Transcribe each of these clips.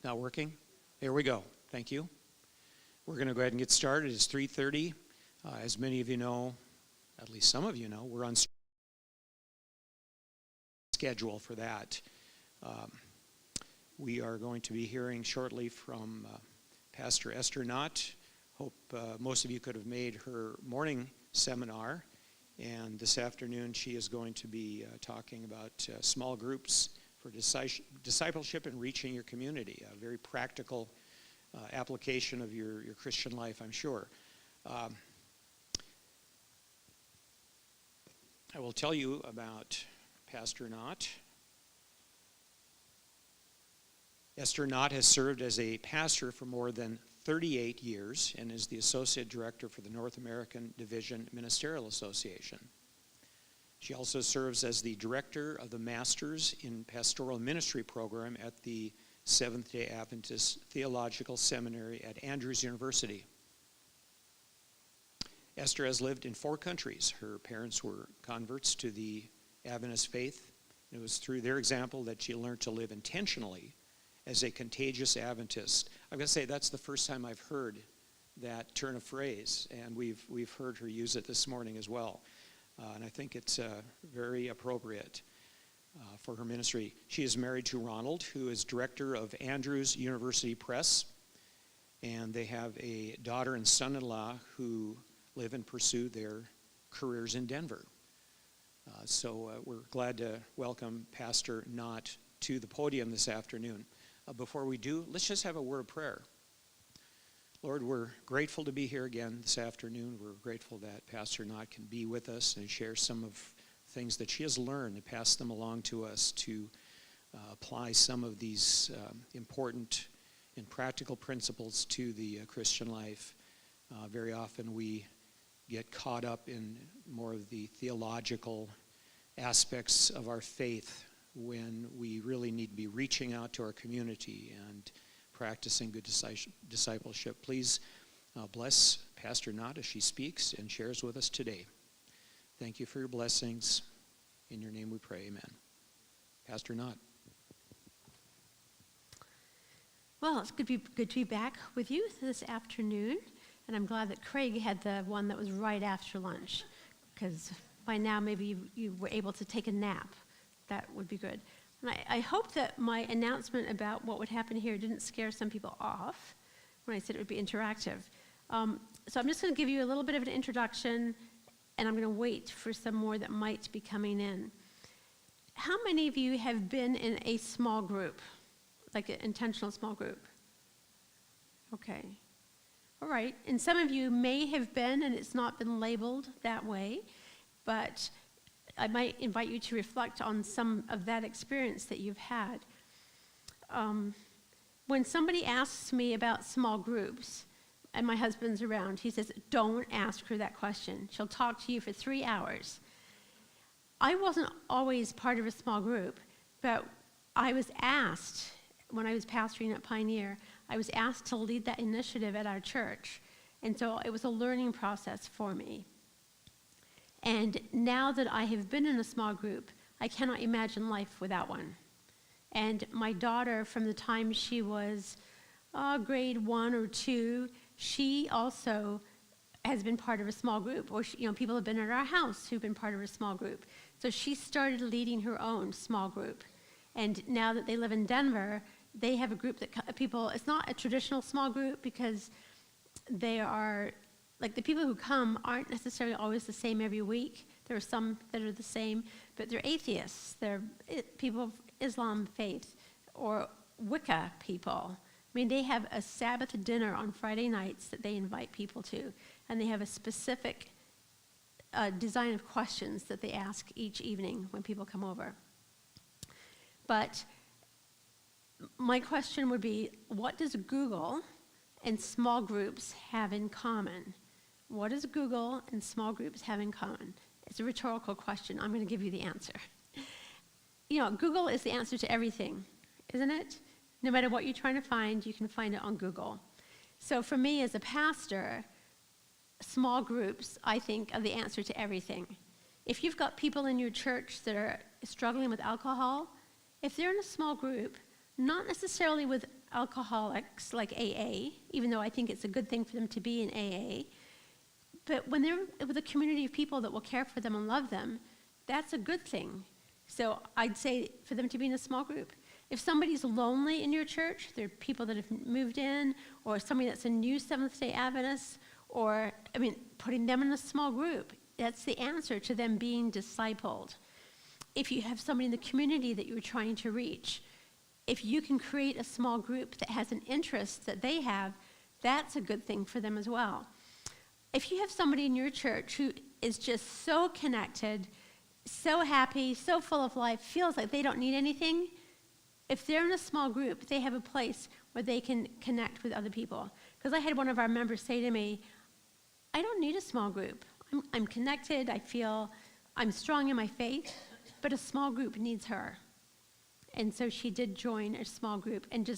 Not working? There we go. Thank you. We're going to go ahead and get started. It's 3:30. As many of you know, at least some of you know, we're on schedule for that. We are going to be hearing shortly from Pastor Esther Knott. Hope most of you could have made her morning seminar. And this afternoon she is going to be talking about small groups for discipleship and reaching your community. A very practical application of your Christian life, I'm sure. I will tell you about Pastor Knott. Esther Knott has served as a pastor for more than 38 years and is the Associate Director for the North American Division Ministerial Association. She also serves as the Director of the Masters in Pastoral Ministry program at the Seventh-day Adventist Theological Seminary at Andrews University. Esther has lived in 4 countries. Her parents were converts to the Adventist faith. It was through their example that she learned to live intentionally as a contagious Adventist. I'm going to say that's the first time I've heard that turn of phrase, and we've heard her use it this morning as well. And I think it's very appropriate for her ministry. She is married to Ronald, who is director of Andrews University Press, and they have a daughter and son-in-law who live and pursue their careers in Denver. So we're glad to welcome Pastor Knott to the podium this afternoon. Before we do, let's just have a word of prayer. Lord, we're grateful to be here again this afternoon. We're grateful that Pastor Knott can be with us and share some of things that she has learned and pass them along to us to apply some of these important and practical principles to the Christian life. Very often we get caught up in more of the theological aspects of our faith when we really need to be reaching out to our community and practicing good discipleship. Please bless Pastor Knott as she speaks and shares with us today. Thank you for your blessings. In your name we pray, amen. Pastor Knott. Well, it's good to be back with you this afternoon, and I'm glad that Craig had the one that was right after lunch, because by now maybe you were able to take a nap. That would be good. And I hope that my announcement about what would happen here didn't scare some people off when I said it would be interactive. So I'm just going to give you a little bit of an introduction, and I'm going to wait for some more that might be coming in. How many of you have been in a small group, like an intentional small group? Okay. All right. And some of you may have been, and it's not been labeled that way, but I might invite you to reflect on some of that experience that you've had. When somebody asks me about small groups, and my husband's around, he says, don't ask her that question. She'll talk to you for 3 hours. I wasn't always part of a small group, but I was asked, when I was pastoring at Pioneer, I was asked to lead that initiative at our church. And so it was a learning process for me. And now that I have been in a small group, I cannot imagine life without one. And my daughter, from the time she was grade 1 or 2, she also has been part of a small group. Or people have been at our house who've been part of a small group. So she started leading her own small group. And now that they live in Denver, they have a group that people, it's not a traditional small group because they are, like the people who come aren't necessarily always the same every week. There are some that are the same, but they're atheists. They're people of Islam faith or Wicca people. I mean, they have a Sabbath dinner on Friday nights that they invite people to, and they have a specific design of questions that they ask each evening when people come over. But my question would be, what does Google and small groups have in common? What does Google and small groups have in common? It's a rhetorical question. I'm going to give you the answer. Google is the answer to everything, isn't it? No matter what you're trying to find, you can find it on Google. So for me as a pastor, small groups, I think, are the answer to everything. If you've got people in your church that are struggling with alcohol, if they're in a small group, not necessarily with alcoholics, like AA, even though I think it's a good thing for them to be in AA. But when they're with a community of people that will care for them and love them, that's a good thing. So I'd say for them to be in a small group. If somebody's lonely in your church, there are people that have moved in, or somebody that's a new Seventh-day Adventist, or, putting them in a small group, that's the answer to them being discipled. If you have somebody in the community that you're trying to reach, if you can create a small group that has an interest that they have, that's a good thing for them as well. If you have somebody in your church who is just so connected, so happy, so full of life, feels like they don't need anything, if they're in a small group, they have a place where they can connect with other people. Because I had one of our members say to me, I don't need a small group. I'm connected, I feel I'm strong in my faith, but a small group needs her. And so she did join a small group, and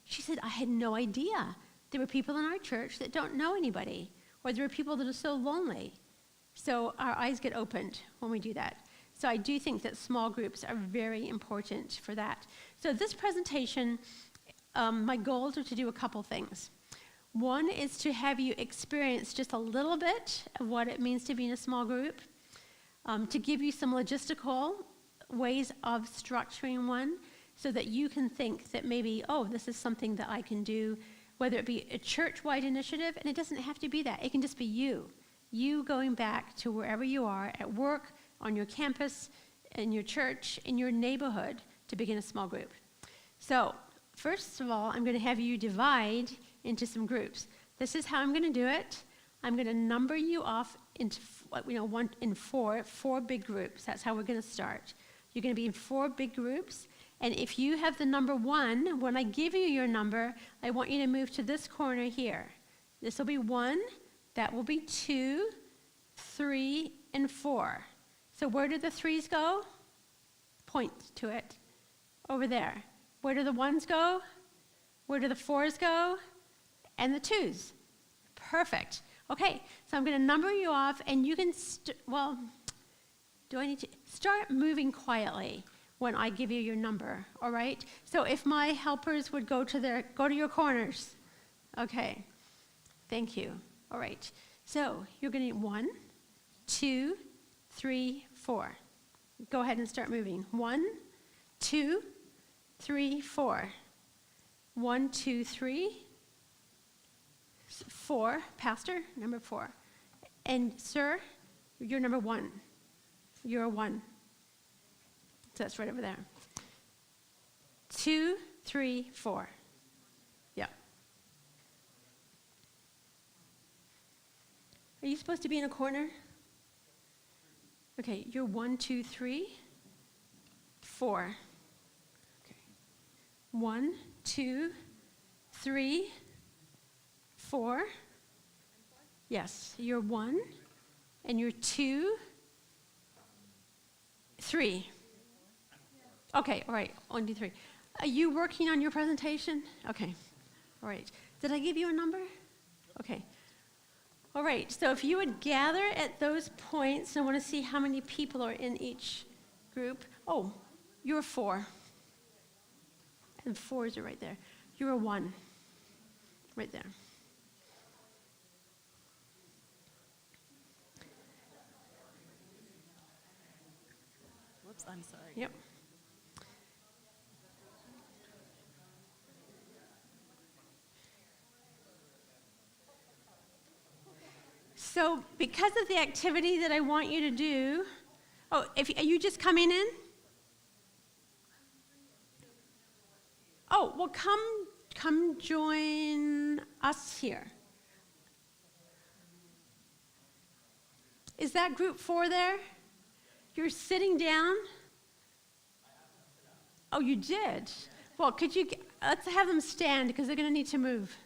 she said, I had no idea. There were people in our church that don't know anybody, or there are people that are so lonely. So our eyes get opened when we do that. So I do think that small groups are very important for that. So this presentation, my goals are to do a couple things. One is to have you experience just a little bit of what it means to be in a small group, to give you some logistical ways of structuring one so that you can think that maybe, this is something that I can do, whether it be a church-wide initiative, and it doesn't have to be that. It can just be you going back to wherever you are, at work, on your campus, in your church, in your neighborhood, to begin a small group. So, first of all, I'm going to have you divide into some groups. This is how I'm going to do it. I'm going to number you off into four big groups. That's how we're going to start. You're going to be in 4 big groups, and if you have the number 1, when I give you your number, I want you to move to this corner here. This will be 1, that will be 2, 3, and 4. So where do the 3s go? Point to it. Over there. Where do the 1s go? Where do the 4s go? And the 2s. Perfect. Okay, so I'm going to number you off, and you can, do I need to start moving quietly when I give you your number, all right? So if my helpers would go to your corners. Okay, thank you. All right, so you're going to need 1, 2, 3, 4. Go ahead and start moving. 1, 2, 3, 4. 1, 2, 3, 4. Pastor, number 4. And sir, you're number 1. You're a 1. So that's right over there. 2, 3, 4. Yeah. Are you supposed to be in a corner? Okay, you're 1, 2, 3, 4. Okay. 1, 2, 3, 4. Yes, you're 1, and you're 2, 3. Okay, all right, 1, 2, 3. Are you working on your presentation? Okay, all right. Did I give you a number? Okay. All right, so if you would gather at those points, I want to see how many people are in each group. Oh, you're 4. And 4s are right there. You're a 1. Right there. Whoops, I'm sorry. Yep. So because of the activity that I want you to do, are you just coming in? Oh, well, come join us here. Is that group 4 there? You're sitting down? Oh, you did? Well, let's have them stand because they're going to need to move.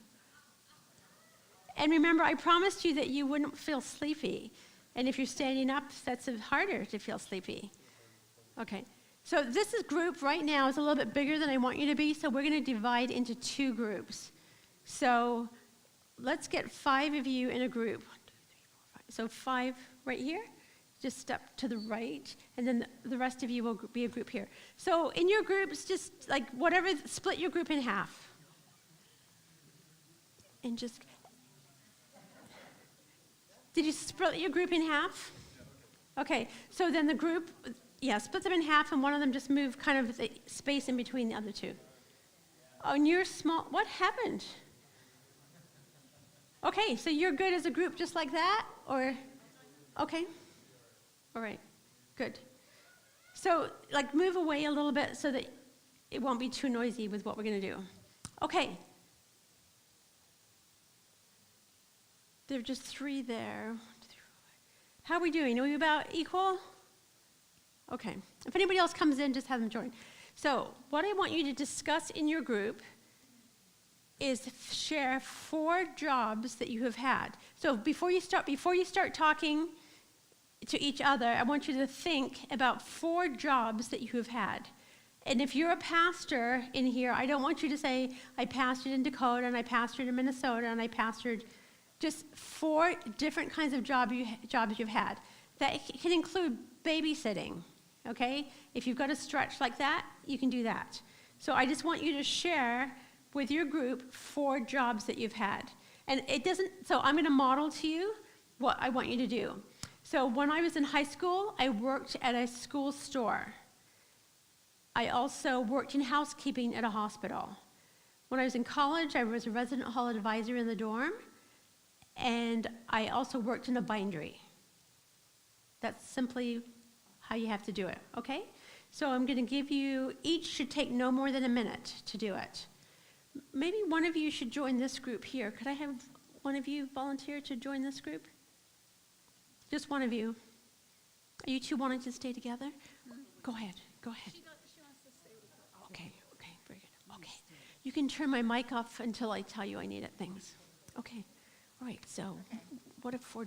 And remember, I promised you that you wouldn't feel sleepy. And if you're standing up, that's harder to feel sleepy. Okay. So this group right now is a little bit bigger than I want you to be, so we're going to divide into 2 groups. So let's get 5 of you in a group. 1, 2, 3, 4, 5. So 5 right here. Just step to the right, and then the rest of you will be a group here. So in your groups, just like whatever, split your group in half. And just, did you split your group in half? Okay, so then the group, split them in half, and one of them just move kind of the space in between the other two. Oh, and you're small, what happened? Okay, so you're good as a group just like that, or, okay, all right, good. So, like, move away a little bit so that it won't be too noisy with what we're going to do. Okay. There are just 3 there. How are we doing? Are we about equal? Okay. If anybody else comes in, just have them join. So, what I want you to discuss in your group is share 4 jobs that you have had. So, before you start talking to each other, I want you to think about 4 jobs that you have had. And if you're a pastor in here, I don't want you to say, I pastored in Dakota, and I pastored in Minnesota, and I pastored, just 4 different kinds of jobs you've had. That can include babysitting, okay? If you've got a stretch like that, you can do that. So I just want you to share with your group 4 jobs that you've had. And so I'm going to model to you what I want you to do. So when I was in high school, I worked at a school store. I also worked in housekeeping at a hospital. When I was in college, I was a resident hall advisor in the dorm, and I also worked in a bindery. That's simply how you have to do it, okay? So I'm going to give you, each should take no more than a minute to do it. Maybe one of you should join this group here. Could I have one of you volunteer to join this group? Just one of you. Are you two wanting to stay together? Go ahead. She wants to stay with her. Okay, very good. Okay. You can turn my mic off until I tell you I need it, things. Okay. All right, so what if 4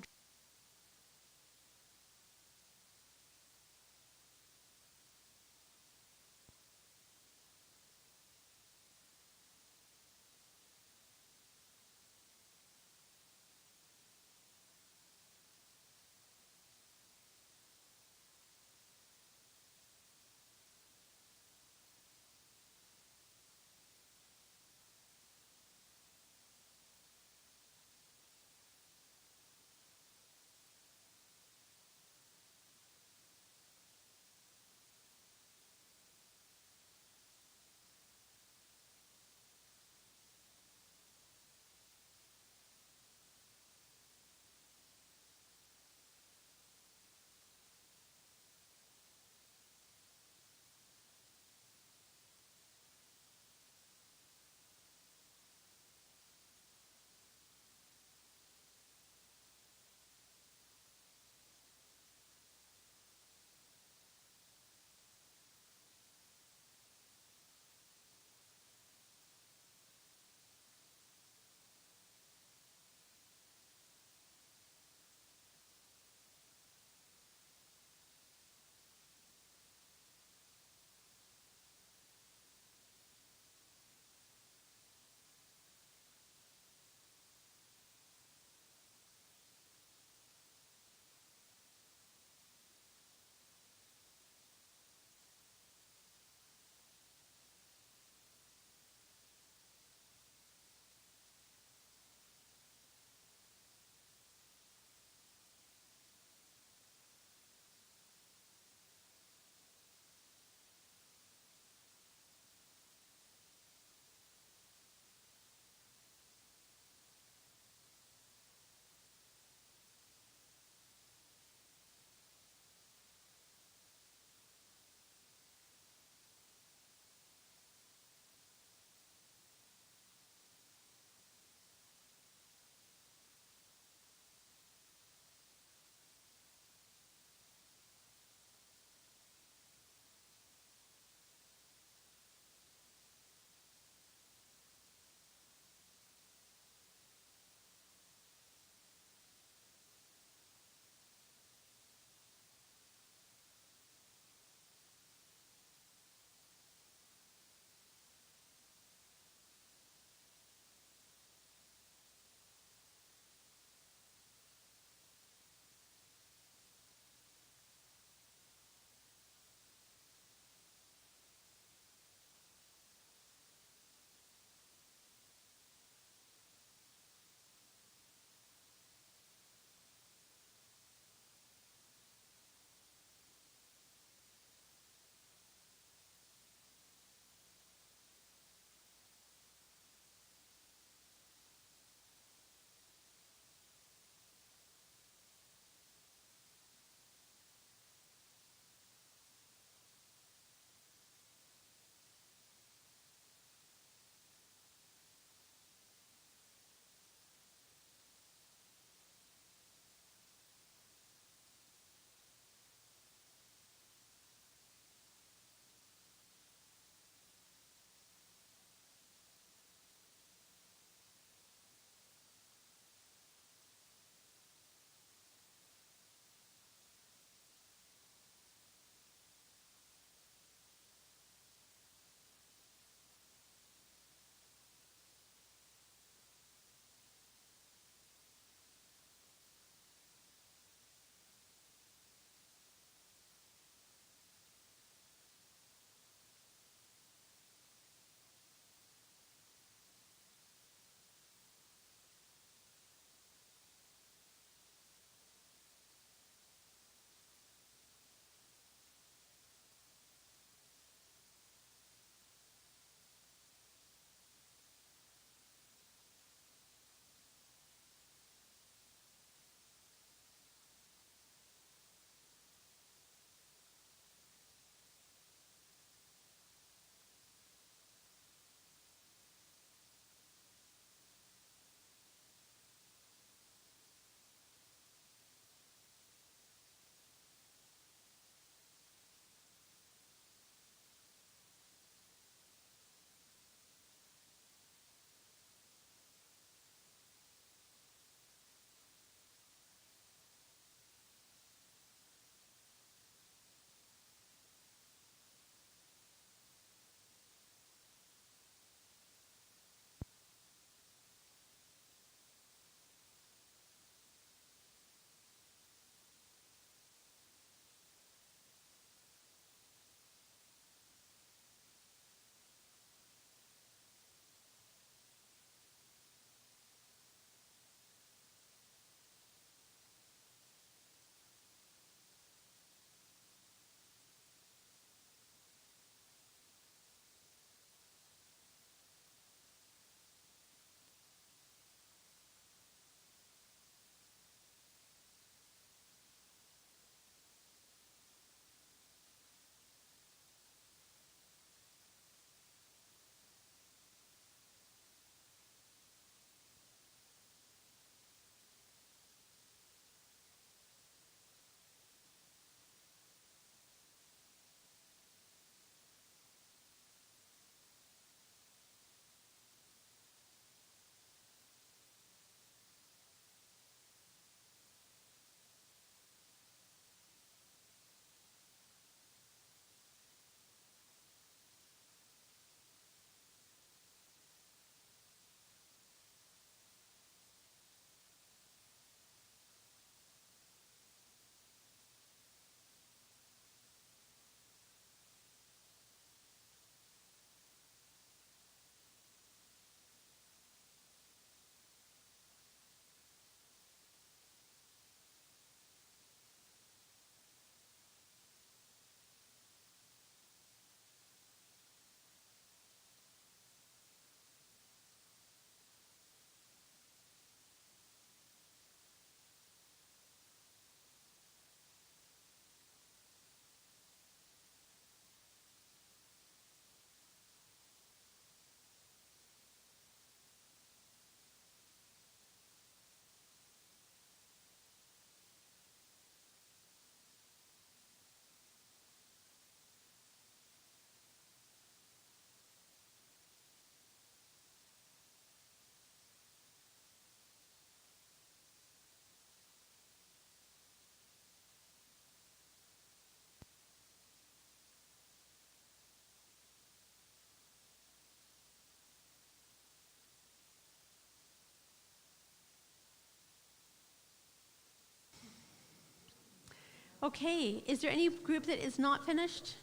Okay, is there any group that is not finished?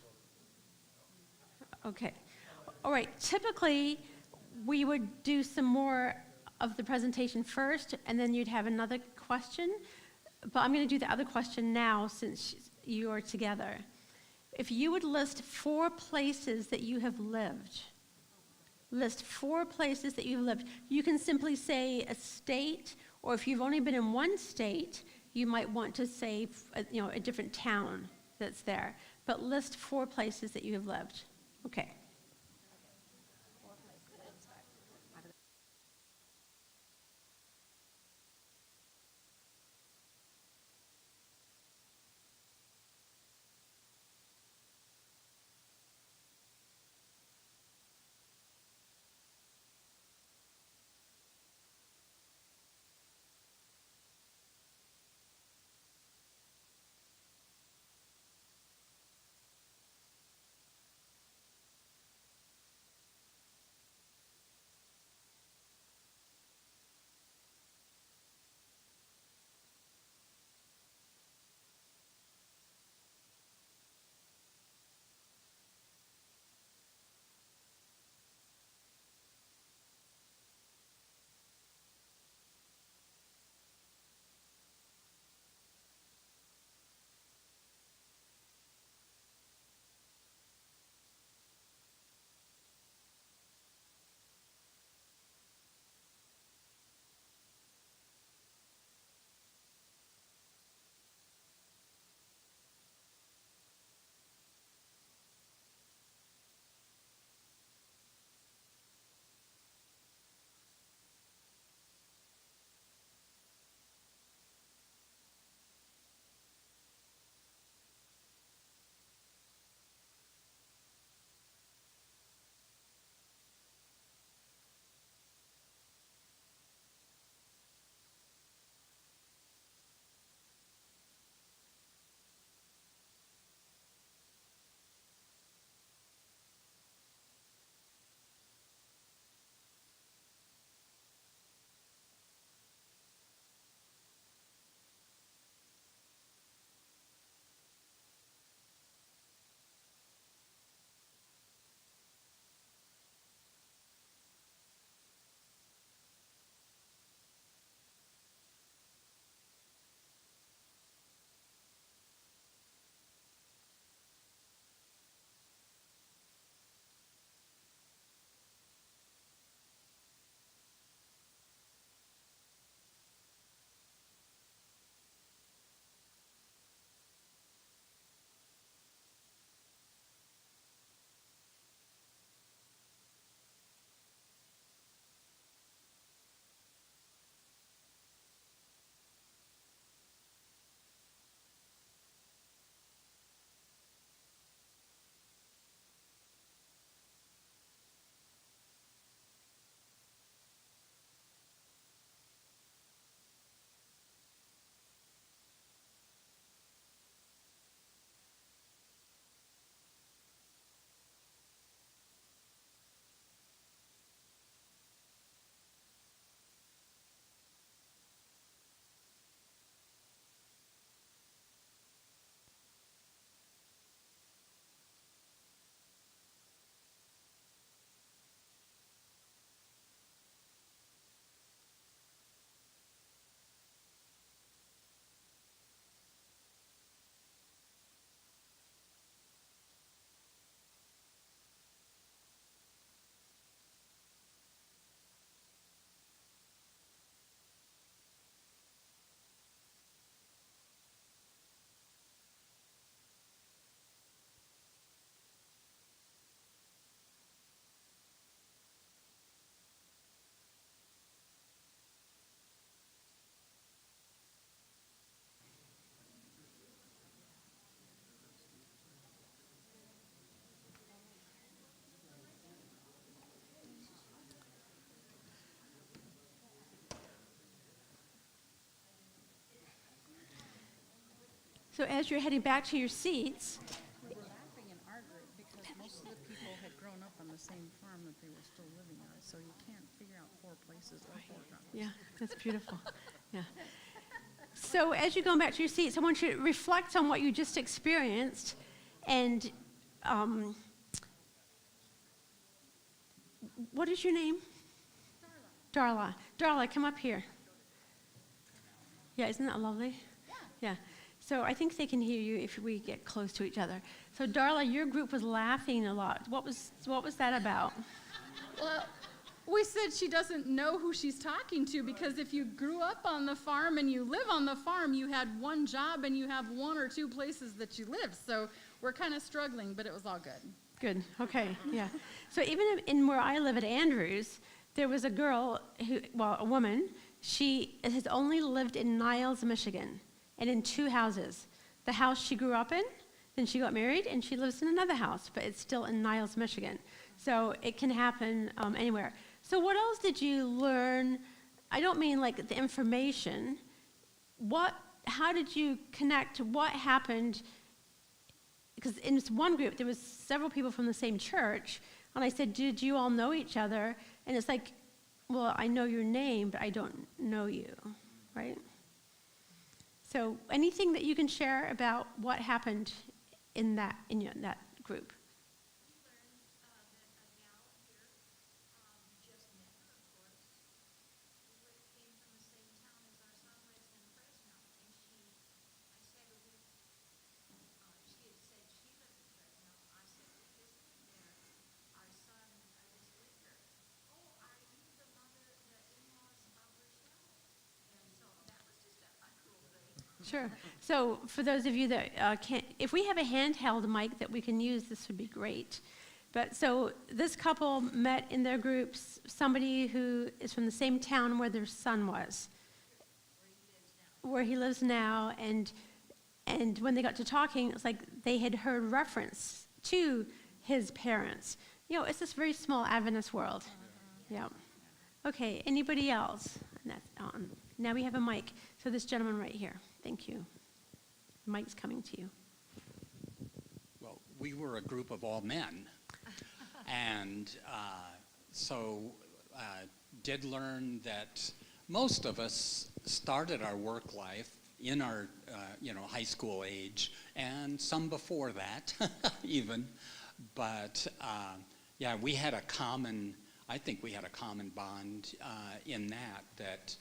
Okay. All right, typically we would do some more of the presentation first, and then you'd have another question. But I'm going to do the other question now since you are together. If you would list 4 places that you have lived, list 4 places that you've lived. You can simply say a state, or if you've only been in one state, you might want to say a different town that's there. But list 4 places that you have lived. Okay. So as you're heading back to your seats, We were laughing in our group because most of the people had grown up on the same farm that they were still living on, so you can't figure out 4 places or 4 towns. yeah, that's beautiful. Yeah. So as you're going back to your seats, I want you to reflect on what you just experienced, and what is your name? Darla. Darla, come up here. Yeah, isn't that lovely? Yeah. So I think they can hear you if we get close to each other. So Darla, your group was laughing a lot. What was that about? Well, we said she doesn't know who she's talking to, because if you grew up on the farm and you live on the farm, you had one job and you have one or two places that you live. So we're kind of struggling, but it was all good. Good. Okay. Yeah. So even in where I live at Andrews, there was a girl a woman. She has only lived in Niles, Michigan, and in 2 houses. The house she grew up in, then she got married, and she lives in another house, but it's still in Niles, Michigan. So it can happen anywhere. So what else did you learn? I don't mean like the information. How did you connect? What happened? Because in this one group, there was several people from the same church, and I said, did you all know each other? And it's like, well, I know your name, but I don't know you, right? So anything that you can share about what happened in that group? Sure. So for those of you that can't, if we have a handheld mic that we can use, this would be great. But so this couple met in their groups somebody who is from the same town where their son was, where he lives now, and when they got to talking, it's like they had heard reference to his parents. It's this very small Adventist world. Yeah. Okay. Anybody else? And that's on. Now we have a mic. So this gentleman right here. Thank you. The mic's coming to you. Well, we were a group of all men, and so did learn that most of us started our work life in our high school age, and some before that even. But we had a common. I think we had a common bond in that.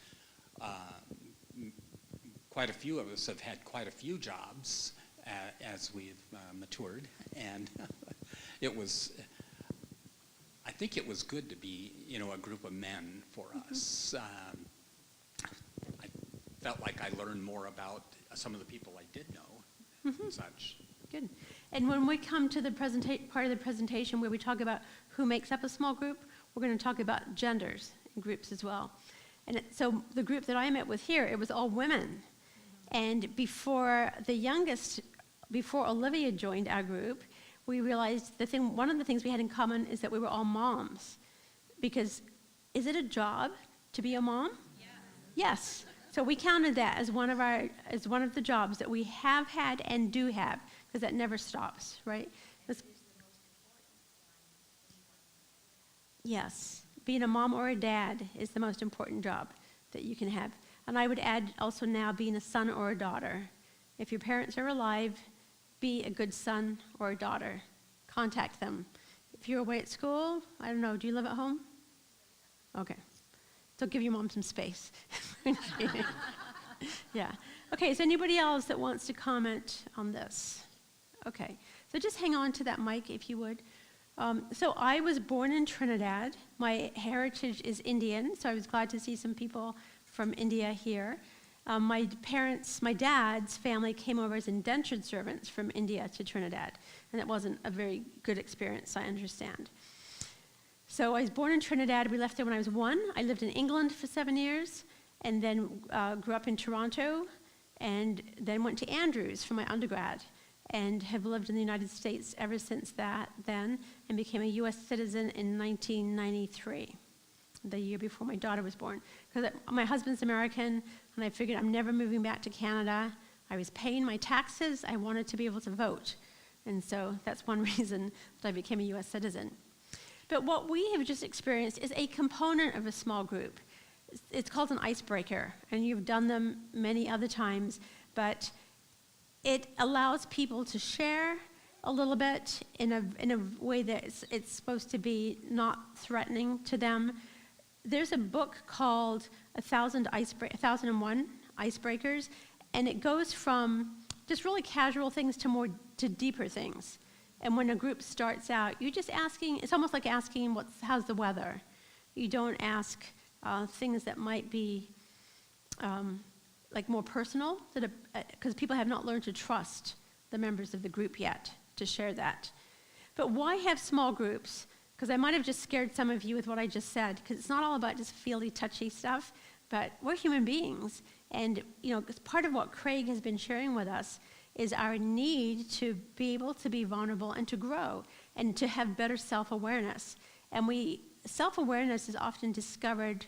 Quite a few of us have had quite a few jobs as we've matured, and I think it was good to be, a group of men for us. I felt like I learned more about some of the people I did know and such. Good. And when we come to the part of the presentation where we talk about who makes up a small group, we're going to talk about genders in groups as well. And so the group that I met with here, it was all women. And before Olivia joined our group, we realized one of the things we had in common is that we were all moms. Because is it a job to be a mom? Yes. So we counted that as one of the jobs that we have had and do have, because that never stops, right? Yes. Being a mom or a dad is the most important job that you can have. And I would add also now being a son or a daughter. If your parents are alive, be a good son or a daughter. Contact them. If you're away at school, I don't know, do you live at home? Okay. So give your mom some space. Yeah. Okay, is anybody else that wants to comment on this? Okay. So just hang on to that mic if you would. So I was born in Trinidad. My heritage is Indian, so I was glad to see some people from India here. My dad's family came over as indentured servants from India to Trinidad, and it wasn't a very good experience, I understand. So I was born in Trinidad. We left there when I was 1. I lived in England for 7 years, and then grew up in Toronto, and then went to Andrews for my undergrad, and have lived in the United States ever since then, and became a U.S. citizen in 1993. The year before my daughter was born. Because my husband's American, and I figured I'm never moving back to Canada. I was paying my taxes. I wanted to be able to vote. And so that's one reason that I became a U.S. citizen. But what we have just experienced is a component of a small group. It's called an icebreaker, and you've done them many other times, but it allows people to share a little bit in a way that it's supposed to be not threatening to them. There's a book called 1001 Icebreakers, and it goes from just really casual things to deeper things. And when a group starts out, you're just asking, it's almost like asking, how's the weather? You don't ask things that might be like more personal, because people have not learned to trust the members of the group yet to share that. But why have small groups? Because I might have just scared some of you with what I just said, because it's not all about just feely, touchy stuff, but we're human beings. And, part of what Craig has been sharing with us is our need to be able to be vulnerable and to grow and to have better self-awareness. And self-awareness is often discovered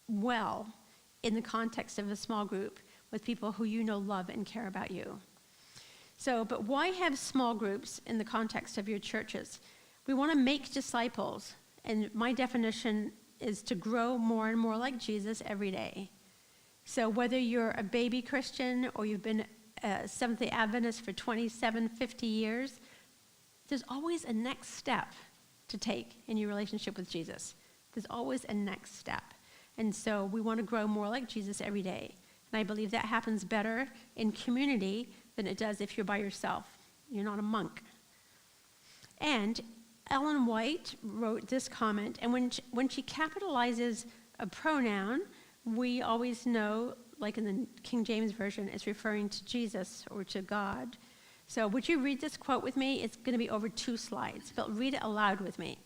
well in the context of a small group with people who love and care about you. But why have small groups in the context of your churches? We want to make disciples, and my definition is to grow more and more like Jesus every day. So whether you're a baby Christian or you've been a Seventh-day Adventist for 27, 50 years, there's always a next step to take in your relationship with Jesus. There's always a next step. And so we want to grow more like Jesus every day. And I believe that happens better in community than it does if you're by yourself. You're not a monk. And Ellen White wrote this comment, and when she capitalizes a pronoun, we always know, like in the King James Version, it's referring to Jesus or to God. So would you read this quote with me? It's going to be over 2 slides, but read it aloud with me.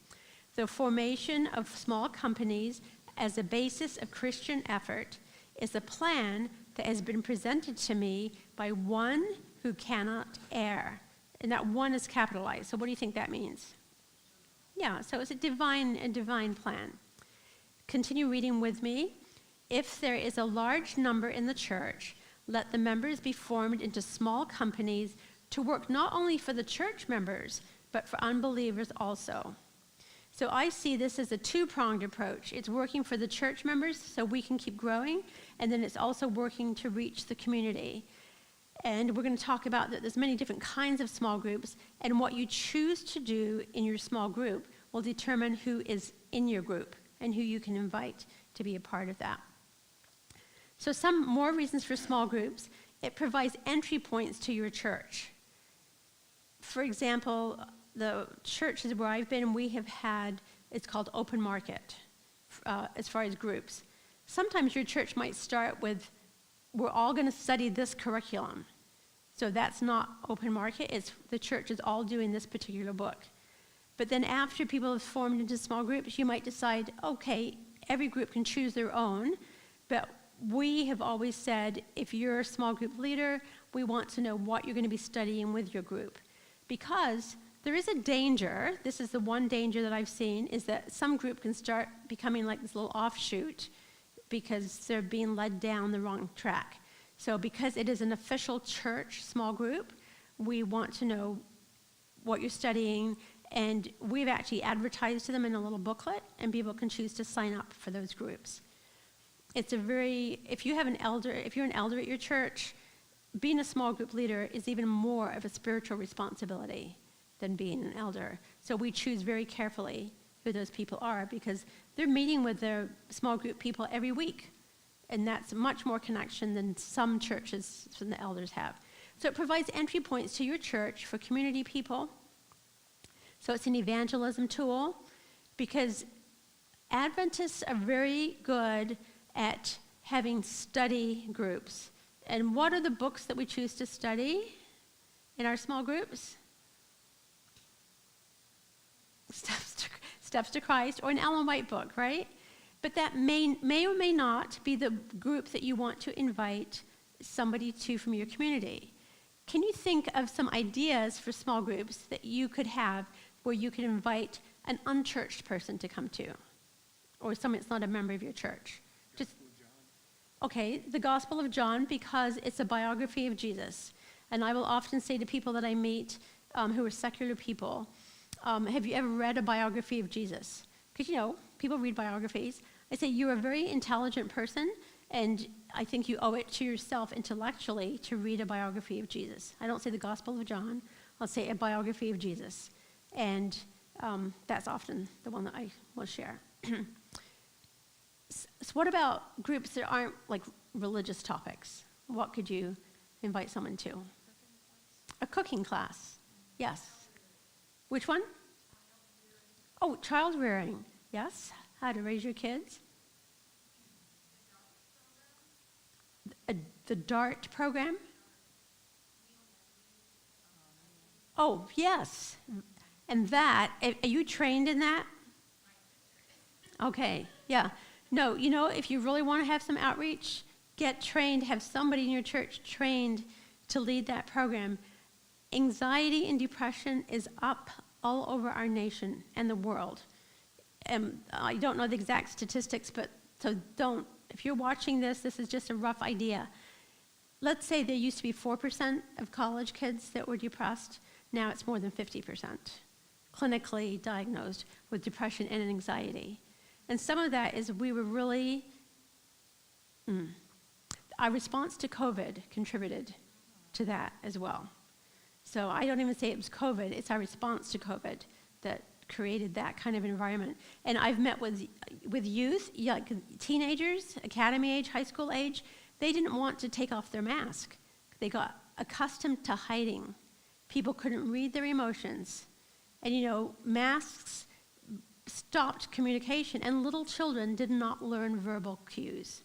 The formation of small companies as a basis of Christian effort is a plan that has been presented to me by one who cannot err. And that one is capitalized. So what do you think that means? Yeah, so it's a divine plan. Continue reading with me. If there is a large number in the church, let the members be formed into small companies to work not only for the church members, but for unbelievers also. So I see this as a 2-pronged approach. It's working for the church members so we can keep growing, and then it's also working to reach the community. And we're going to talk about that there's many different kinds of small groups, and what you choose to do in your small group will determine who is in your group and who you can invite to be a part of that. So some more reasons for small groups. It provides entry points to your church. For example, the churches where I've been, we have had, it's called open market as far as groups. Sometimes your church might start with, we're all going to study this curriculum. So that's not open market. It's the church is all doing this particular book. But then after people have formed into small groups, you might decide, okay, every group can choose their own, but we have always said, if you're a small group leader, we want to know what you're going to be studying with your group. Because there is a danger, this is the one danger that I've seen, is that some group can start becoming like this little offshoot because they're being led down the wrong track. So because it is an official church small group, we want to know what you're studying, and we've actually advertised to them in a little booklet, and people can choose to sign up for those groups. It's if you're an elder at your church, being a small group leader is even more of a spiritual responsibility than being an elder. So we choose very carefully who those people are because they're meeting with their small group people every week. And that's much more connection than some churches from the elders have. So it provides entry points to your church for community people. So it's an evangelism tool because Adventists are very good at having study groups. And what are the books that we choose to study in our small groups? Steps to Christ, or an Ellen White book, right? But that may or may not be the group that you want to invite somebody to from your community. Can you think of some ideas for small groups that you could have where you could invite an unchurched person to come to? Or someone that's not a member of your church? Okay, the Gospel of John, because it's a biography of Jesus. And I will often say to people that I meet who are secular people, have you ever read a biography of Jesus? Because, people read biographies. I say you're a very intelligent person, and I think you owe it to yourself intellectually to read a biography of Jesus. I don't say the Gospel of John, I'll say a biography of Jesus. And that's often the one that I will share. So what about groups that aren't like religious topics? What could you invite someone to? A cooking class. Yes. Which one? Oh, child rearing. Yes. How to raise your kids. The DART program. Oh, yes. And that, are you trained in that? Okay, yeah. No, you know, if you really want to have some outreach, get trained, have somebody in your church trained to lead that program. Anxiety and depression is up all over our nation and the world. I don't know the exact statistics, but so don't, if you're watching this, this is just a rough idea. Let's say there used to be 4% of college kids that were depressed. Now it's more than 50% clinically diagnosed with depression and anxiety. And some of that is we were really, our response to COVID contributed to that as well. So I don't even say it was COVID, it's our response to COVID that created that kind of environment. And I've met with youth, like teenagers, academy age, high school age, they didn't want to take off their mask. They got accustomed to hiding. People couldn't read their emotions. And you know, masks stopped communication, and little children did not learn verbal cues.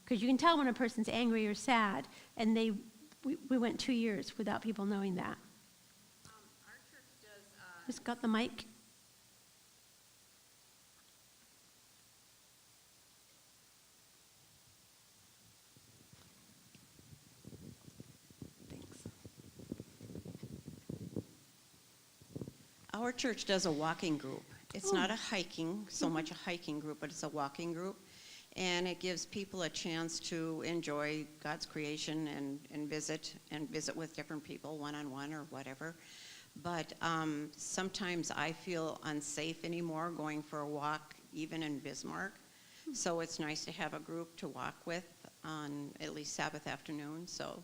Because you can tell when a person's angry or sad, and we went 2 years without people knowing that. Our church does. Just got the mic. Thanks. Our church does a walking group. It's not a hiking, so much a hiking group, but it's a walking group. And it gives people a chance to enjoy God's creation and visit with different people one-on-one or whatever. But sometimes I feel unsafe anymore going for a walk, even in Bismarck. So it's nice to have a group to walk with on at least Sabbath afternoon. So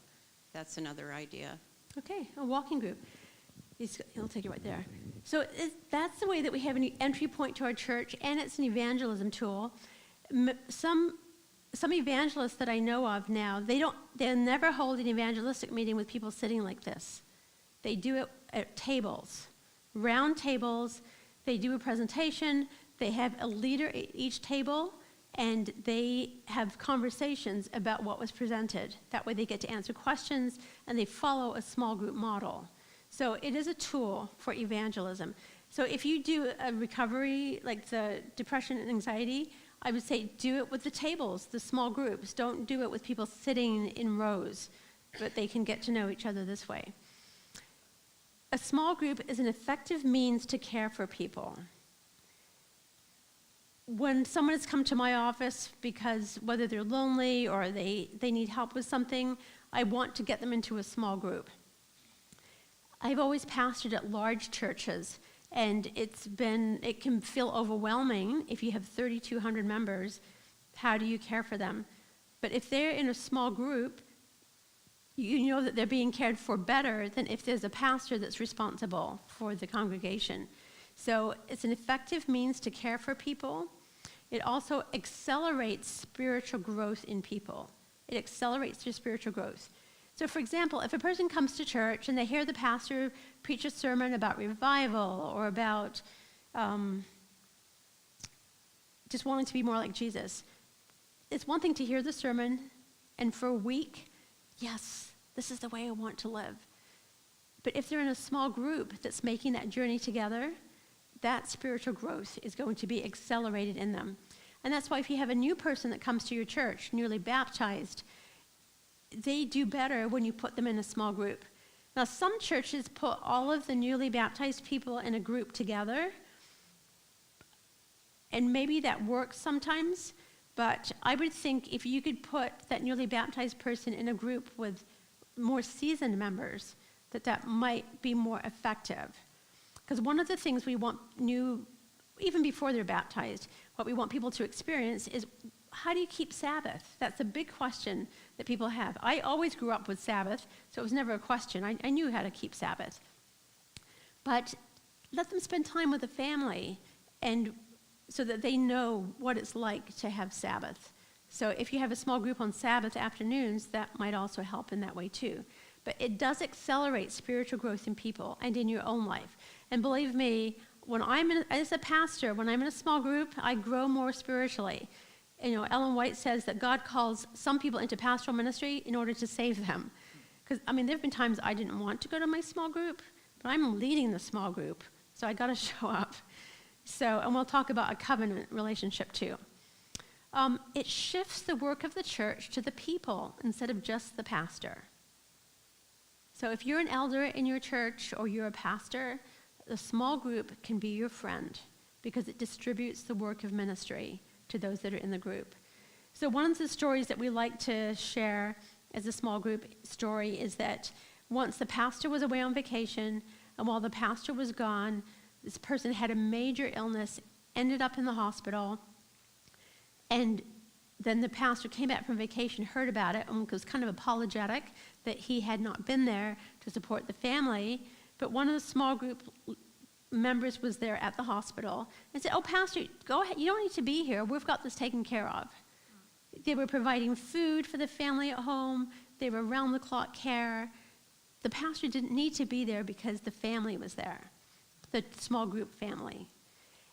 that's another idea. Okay, a walking group. He'll take you right there. So that's the way that we have an entry point to our church, and it's an evangelism tool. Some evangelists that I know of now, they'll never hold an evangelistic meeting with people sitting like this. They do it at tables, round tables. They do a presentation. They have a leader at each table, and they have conversations about what was presented. That way they get to answer questions, and they follow a small group model. So it is a tool for evangelism. So if you do a recovery, like the depression and anxiety, I would say do it with the tables, the small groups. Don't do it with people sitting in rows, but they can get to know each other this way. A small group is an effective means to care for people. When someone has come to my office because whether they're lonely or they need help with something, I want to get them into a small group. I've always pastored at large churches, and it can feel overwhelming if you have 3,200 members. How do you care for them? But if they're in a small group, you know that they're being cared for better than if there's a pastor that's responsible for the congregation. So it's an effective means to care for people. It also accelerates spiritual growth in people. It accelerates their spiritual growth. So for example, if a person comes to church and they hear the pastor preach a sermon about revival or about just wanting to be more like Jesus, it's one thing to hear the sermon and for a week, yes, this is the way I want to live. But if they're in a small group that's making that journey together, that spiritual growth is going to be accelerated in them. And that's why if you have a new person that comes to your church, newly baptized, they do better when you put them in a small group. Now, some churches put all of the newly baptized people in a group together, and maybe that works sometimes, but I would think if you could put that newly baptized person in a group with more seasoned members, that might be more effective. Because one of the things we want new even before they're baptized, what we want people to experience is, how do you keep Sabbath? That's a big question that people have. I always grew up with Sabbath, so it was never a question. I knew how to keep Sabbath. But let them spend time with the family, and so that they know what it's like to have Sabbath. So if you have a small group on Sabbath afternoons, that might also help in that way too. But it does accelerate spiritual growth in people and in your own life. And believe me, as a pastor, when I'm in a small group, I grow more spiritually. Ellen White says that God calls some people into pastoral ministry in order to save them. Because, there have been times I didn't want to go to my small group, but I'm leading the small group, so I got to show up. And we'll talk about a covenant relationship too. It shifts the work of the church to the people instead of just the pastor. So if you're an elder in your church or you're a pastor, the small group can be your friend because it distributes the work of ministry to those that are in the group. So one of the stories that we like to share as a small group story is that once the pastor was away on vacation, and while the pastor was gone, this person had a major illness, ended up in the hospital, and then the pastor came back from vacation, heard about it, and was kind of apologetic that he had not been there to support the family. But one of the small group members was there at the hospital and said, "Oh, pastor, go ahead. You don't need to be here. We've got this taken care of." They were providing food for the family at home. They were round-the-clock care. The pastor didn't need to be there because the family was there, the small group family.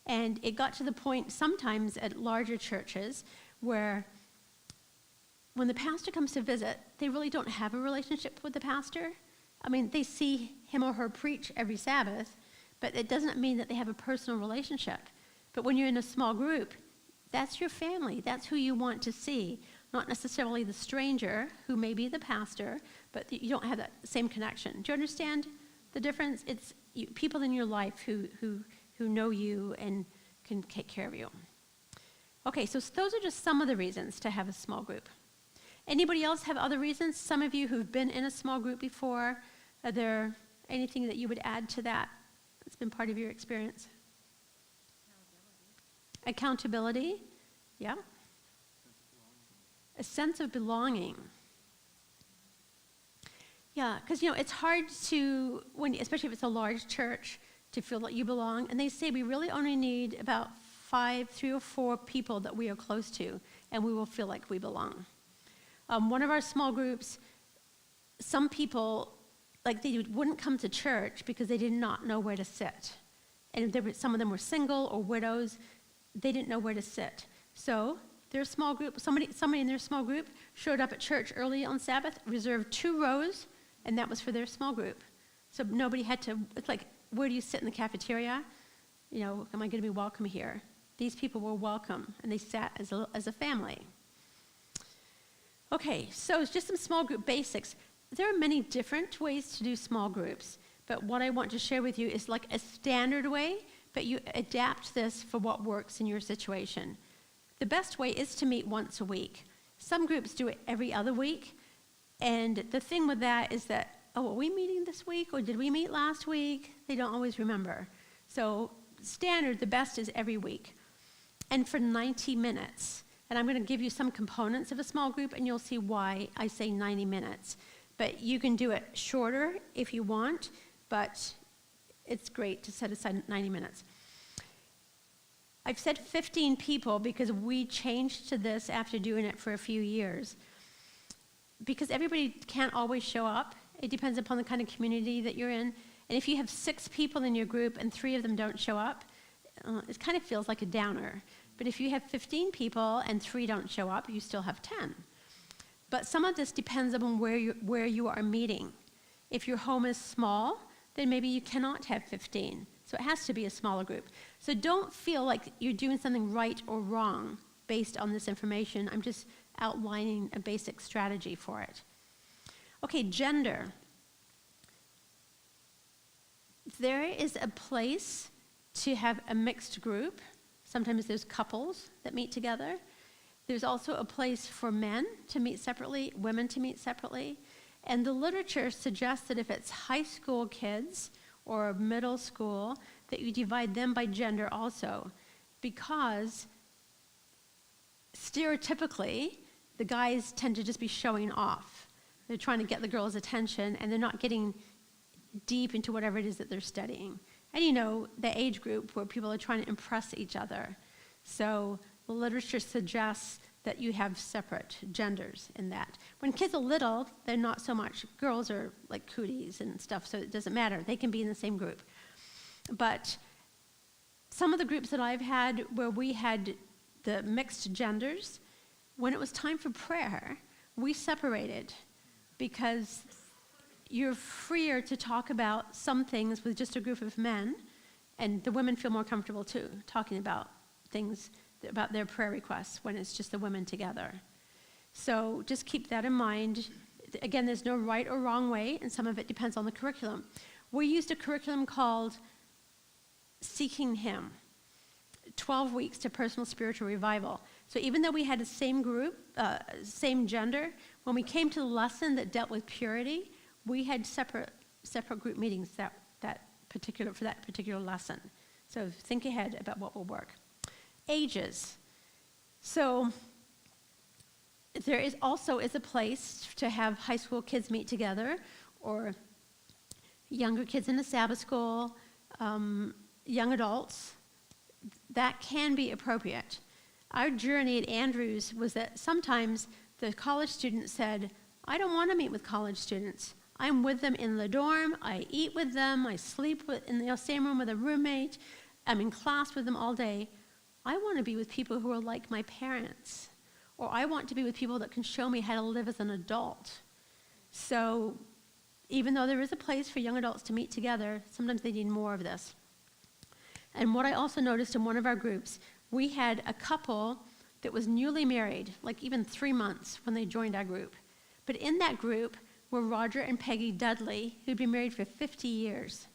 And it got to the point sometimes at larger churches where when the pastor comes to visit, they really don't have a relationship with the pastor. They see him or her preach every Sabbath, but it doesn't mean that they have a personal relationship. But when you're in a small group, that's your family. That's who you want to see, not necessarily the stranger who may be the pastor, but you don't have that same connection. Do you understand the difference? It's people in your life who know you and can take care of you. Okay, so those are just some of the reasons to have a small group. Anybody else have other reasons? Some of you who've been in a small group before, are there anything that you would add to that that's been part of your experience? Accountability. Yeah. A sense of belonging. Yeah, because it's hard to, especially if it's a large church, to feel that you belong. And they say we really only need about 3 or 4 people that we are close to, and we will feel like we belong. One of our small groups, some people, they wouldn't come to church because they did not know where to sit. And some of them were single or widows. They didn't know where to sit. So their small group, somebody in their small group showed up at church early on Sabbath, reserved 2 rows, and that was for their small group. So nobody had to, it's like, where do you sit in the cafeteria? Am I going to be welcome here? These people were welcome, and they sat as a family. Okay, so it's just some small group basics. There are many different ways to do small groups, but what I want to share with you is like a standard way, but you adapt this for what works in your situation. The best way is to meet once a week. Some groups do it every other week, and the thing with that is that, are we meeting this week, or did we meet last week? They don't always remember. So standard, the best is every week. And for 90 minutes. And I'm going to give you some components of a small group, and you'll see why I say 90 minutes. But you can do it shorter if you want, but it's great to set aside 90 minutes. I've said 15 people because we changed to this after doing it for a few years. Because everybody can't always show up. It depends upon the kind of community that you're in. And if you have 6 people in your group and 3 of them don't show up, it kind of feels like a downer. But if you have 15 people and 3 don't show up, you still have 10. But some of this depends upon where you are meeting. If your home is small, then maybe you cannot have 15. So it has to be a smaller group. So don't feel like you're doing something right or wrong based on this information. I'm just outlining a basic strategy for it. Okay, gender. There is a place to have a mixed group. Sometimes there's couples that meet together. There's also a place for men to meet separately, women to meet separately. And the literature suggests that if it's high school kids or middle school, that you divide them by gender also, because stereotypically, the guys tend to just be showing off. They're trying to get the girls' attention, and they're not getting deep into whatever it is that they're studying. And you know, the age group where people are trying to impress each other. So the literature suggests that you have separate genders in that. When kids are little, they're not so much. Girls are like cooties and stuff, so it doesn't matter. They can be in the same group. But some of the groups that I've had where we had the mixed genders, when it was time for prayer, we separated because you're freer to talk about some things with just a group of men, and the women feel more comfortable too, talking about things about their prayer requests when it's just the women together. So just keep that in mind. Again, there's no right or wrong way, and some of it depends on the curriculum. We used a curriculum called Seeking Him, 12 weeks to personal spiritual revival. So even though we had the same group, same gender, when we came to the lesson that dealt with purity, we had separate group meetings for that particular lesson. So think ahead about what will work. Ages. So there is also a place to have high school kids meet together, or younger kids in a Sabbath school, young adults. That can be appropriate. Our journey at Andrews was that sometimes the college students said, I don't want to meet with college students. I'm with them in the dorm, I eat with them, I sleep in the same room with a roommate, I'm in class with them all day. I want to be with people who are like my parents, or I want to be with people that can show me how to live as an adult. So even though there is a place for young adults to meet together, sometimes they need more of this. And what I also noticed in one of our groups, we had a couple that was newly married, like even 3 months when they joined our group. But in that group were Roger and Peggy Dudley, who'd been married for 50 years.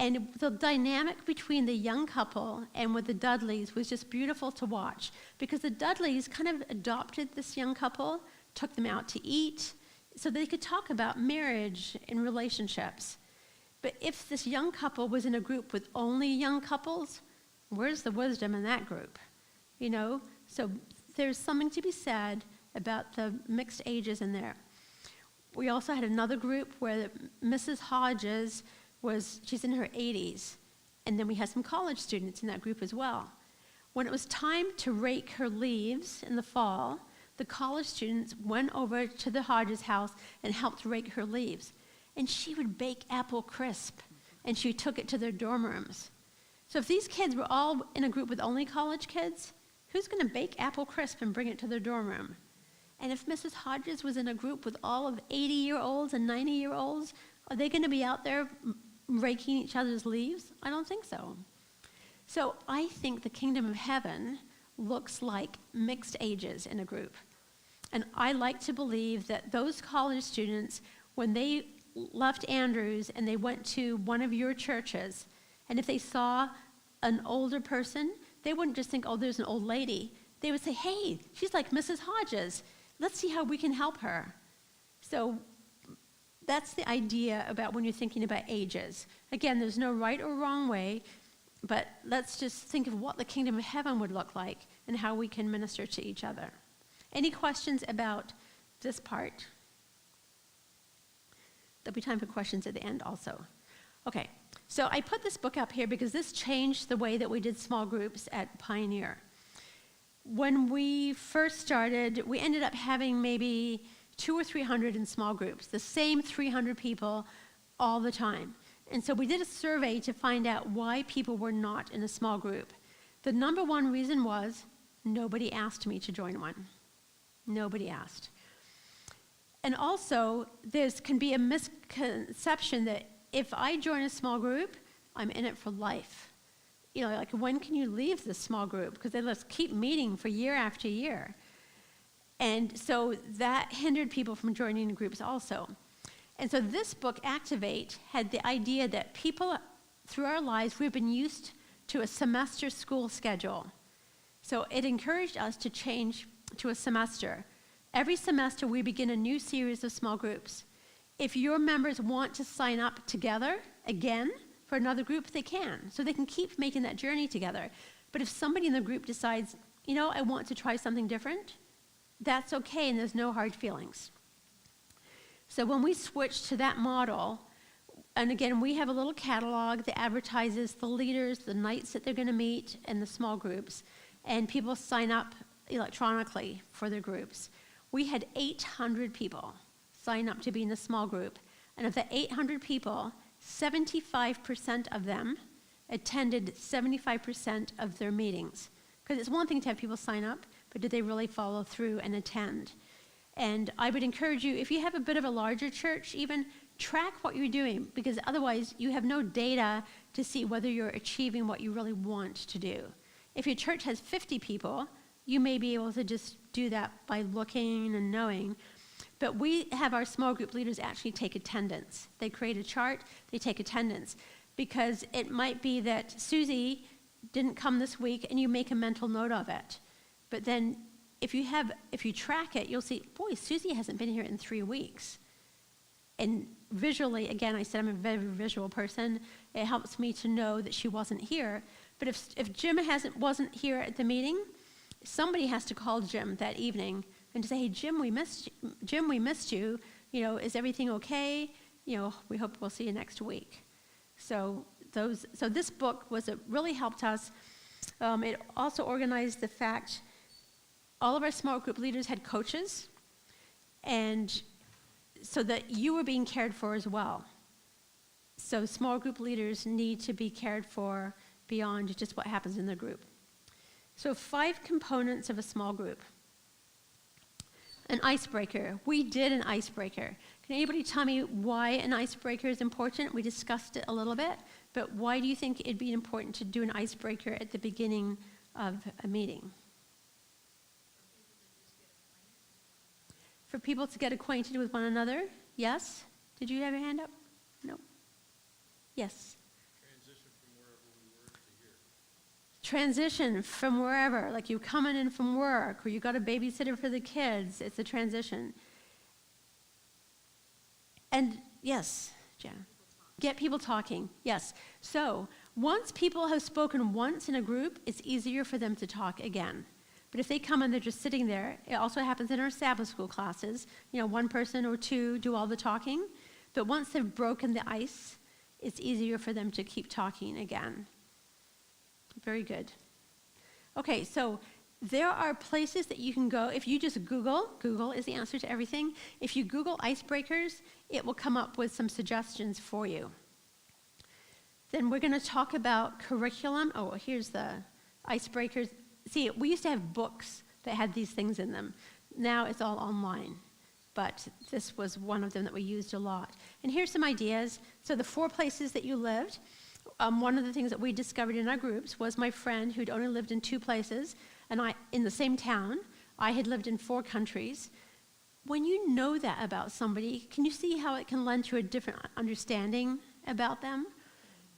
And the dynamic between the young couple and with the Dudleys was just beautiful to watch, because the Dudleys kind of adopted this young couple, took them out to eat, so they could talk about marriage and relationships. But if this young couple was in a group with only young couples, where's the wisdom in that group? You know, so there's something to be said about the mixed ages in there. We also had another group where Mrs. Hodges she's in her 80s, and then we had some college students in that group as well. When it was time to rake her leaves in the fall, the college students went over to the Hodges house and helped rake her leaves. And she would bake apple crisp, and she took it to their dorm rooms. So if these kids were all in a group with only college kids, who's going to bake apple crisp and bring it to their dorm room? And if Mrs. Hodges was in a group with all of 80-year-olds and 90-year-olds, are they going to be out there raking each other's leaves? I don't think so. So I think the kingdom of heaven looks like mixed ages in a group. And I like to believe that those college students, when they left Andrews and they went to one of your churches, and if they saw an older person, they wouldn't just think, oh, there's an old lady. They would say, hey, she's like Mrs. Hodges. Let's see how we can help her. So that's the idea about when you're thinking about ages. Again, there's no right or wrong way, but let's just think of what the kingdom of heaven would look like and how we can minister to each other. Any questions about this part? There'll be time for questions at the end also. Okay, so I put this book up here because this changed the way that we did small groups at Pioneer. When we first started, we ended up having maybe 200 or 300 in small groups, the same 300 people all the time. And so we did a survey to find out why people were not in a small group. The number one reason was nobody asked me to join one. Nobody asked. And also, there can be a misconception that if I join a small group, I'm in it for life. You know, like, when can you leave this small group? Because they let's keep meeting for year after year. And so that hindered people from joining groups also. And so this book, Activate, had the idea that people, through our lives, we've been used to a semester school schedule. So it encouraged us to change to a semester. Every semester, we begin a new series of small groups. If your members want to sign up together again for another group, they can. So they can keep making that journey together. But if somebody in the group decides, I want to try something different, that's okay, and there's no hard feelings. So when we switch to that model, and again, we have a little catalog that advertises the leaders, the nights that they're going to meet, and the small groups. And people sign up electronically for their groups. We had 800 people sign up to be in the small group. And of the 800 people, 75% of them attended 75% of their meetings. Because it's one thing to have people sign up, but did they really follow through and attend? And I would encourage you, if you have a bit of a larger church, even track what you're doing, because otherwise you have no data to see whether you're achieving what you really want to do. If your church has 50 people, you may be able to just do that by looking and knowing. But we have our small group leaders actually take attendance. They create a chart, they take attendance. Because it might be that Susie didn't come this week and you make a mental note of it. But then if you track it, you'll see, boy, Susie hasn't been here in 3 weeks. And visually, again, I said I'm a very visual person. It helps me to know that she wasn't here. But if Jim wasn't here at the meeting, somebody has to call Jim that evening and to say, hey, Jim, we missed you. Is everything okay? We hope we'll see you next week. So this book really helped us. It also organized the fact all of our small group leaders had coaches, and so that you were being cared for as well. So small group leaders need to be cared for beyond just what happens in the group. So 5 components of a small group. An icebreaker. We did an icebreaker. Can anybody tell me why an icebreaker is important? We discussed it a little bit, but why do you think it'd be important to do an icebreaker at the beginning of a meeting? For people to get acquainted with one another? Yes? Did you have your hand up? No. Yes? Transition from wherever, like you're coming in from work, or you got a babysitter for the kids. It's a transition. And yes, Jen, get people talking. Yes. So once people have spoken once in a group, it's easier for them to talk again. But if they come and they're just sitting there, it also happens in our Sabbath school classes. One person or two do all the talking. But once they've broken the ice, it's easier for them to keep talking again. Very good. Okay, so there are places that you can go. If you just Google is the answer to everything. If you Google icebreakers, it will come up with some suggestions for you. Then we're going to talk about curriculum. Oh, here's the icebreakers. See, we used to have books that had these things in them. Now it's all online. But this was one of them that we used a lot. And here's some ideas. So the 4 places that you lived. One of the things that we discovered in our groups was my friend who'd only lived in 2 places, and in the same town. I had lived in 4 countries. When you know that about somebody, can you see how it can lend to a different understanding about them?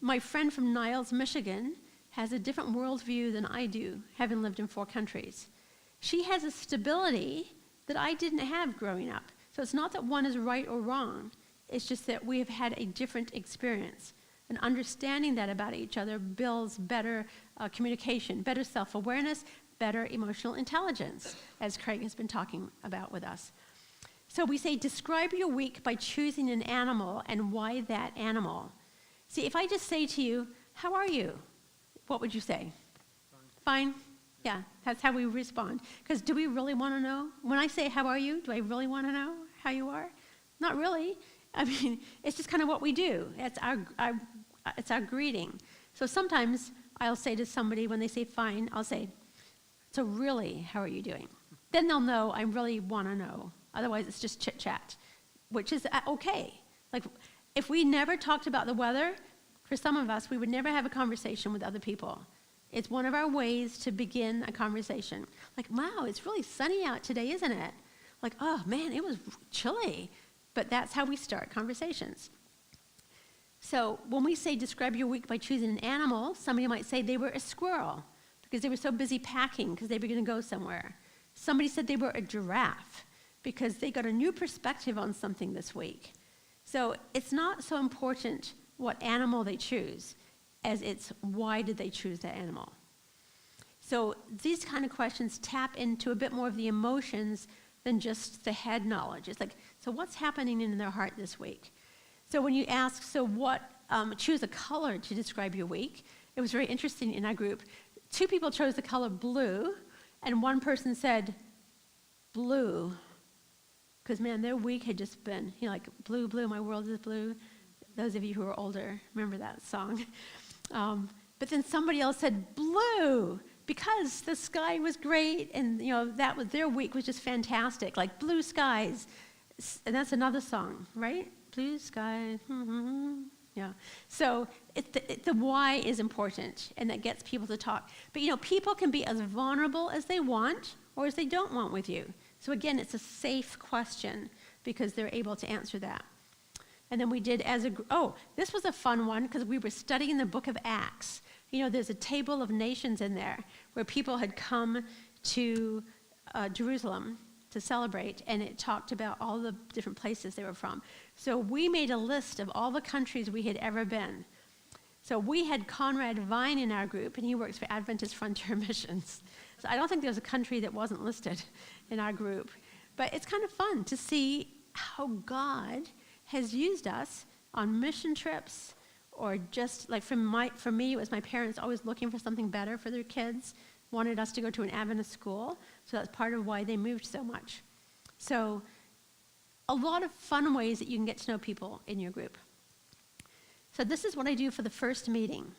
My friend from Niles, Michigan, has a different worldview than I do, having lived in 4 countries. She has a stability that I didn't have growing up. So it's not that one is right or wrong. It's just that we have had a different experience. And understanding that about each other builds better communication, better self-awareness, better emotional intelligence, as Craig has been talking about with us. So we say, describe your week by choosing an animal and why that animal. See, if I just say to you, how are you? What would you say? Fine. Yeah, that's how we respond. Because do we really want to know? When I say, how are you, do I really want to know how you are? Not really. I mean, it's just kind of what we do. It's our greeting. So sometimes I'll say to somebody when they say fine, I'll say, so really, how are you doing? Then they'll know I really want to know. Otherwise, it's just chit-chat, which is okay. Like, if we never talked about the weather, for some of us, we would never have a conversation with other people. It's one of our ways to begin a conversation. Like, wow, it's really sunny out today, isn't it? Like, oh, man, it was chilly. But that's how we start conversations. So when we say describe your week by choosing an animal, somebody might say they were a squirrel because they were so busy packing because they were going to go somewhere. Somebody said they were a giraffe because they got a new perspective on something this week. So it's not so important what animal they choose, as it's why did they choose that animal. So these kind of questions tap into a bit more of the emotions than just the head knowledge. It's like, so what's happening in their heart this week? So when you ask, so what, choose a color to describe your week, it was very interesting in our group. 2 people chose the color blue, and one person said blue. Because, man, their week had just been, like, blue, blue, my world is blue. Those of you who are older remember that song. But then somebody else said blue, because the sky was great, and, that was their week was just fantastic, like blue skies. And that's another song, right? Blue skies. Yeah. So the why is important, and that gets people to talk. But, people can be as vulnerable as they want or as they don't want with you. So again, it's a safe question because they're able to answer that. And then we did this was a fun one because we were studying the book of Acts. There's a table of nations in there where people had come to Jerusalem to celebrate, and it talked about all the different places they were from. So we made a list of all the countries we had ever been. So we had Conrad Vine in our group, and he works for Adventist Frontier Missions. So I don't think there's a country that wasn't listed in our group. But it's kind of fun to see how God has used us on mission trips, or just like for me, it was my parents always looking for something better for their kids, wanted us to go to an Adventist school. So that's part of why they moved so much. So a lot of fun ways that you can get to know people in your group. So this is what I do for the first meeting.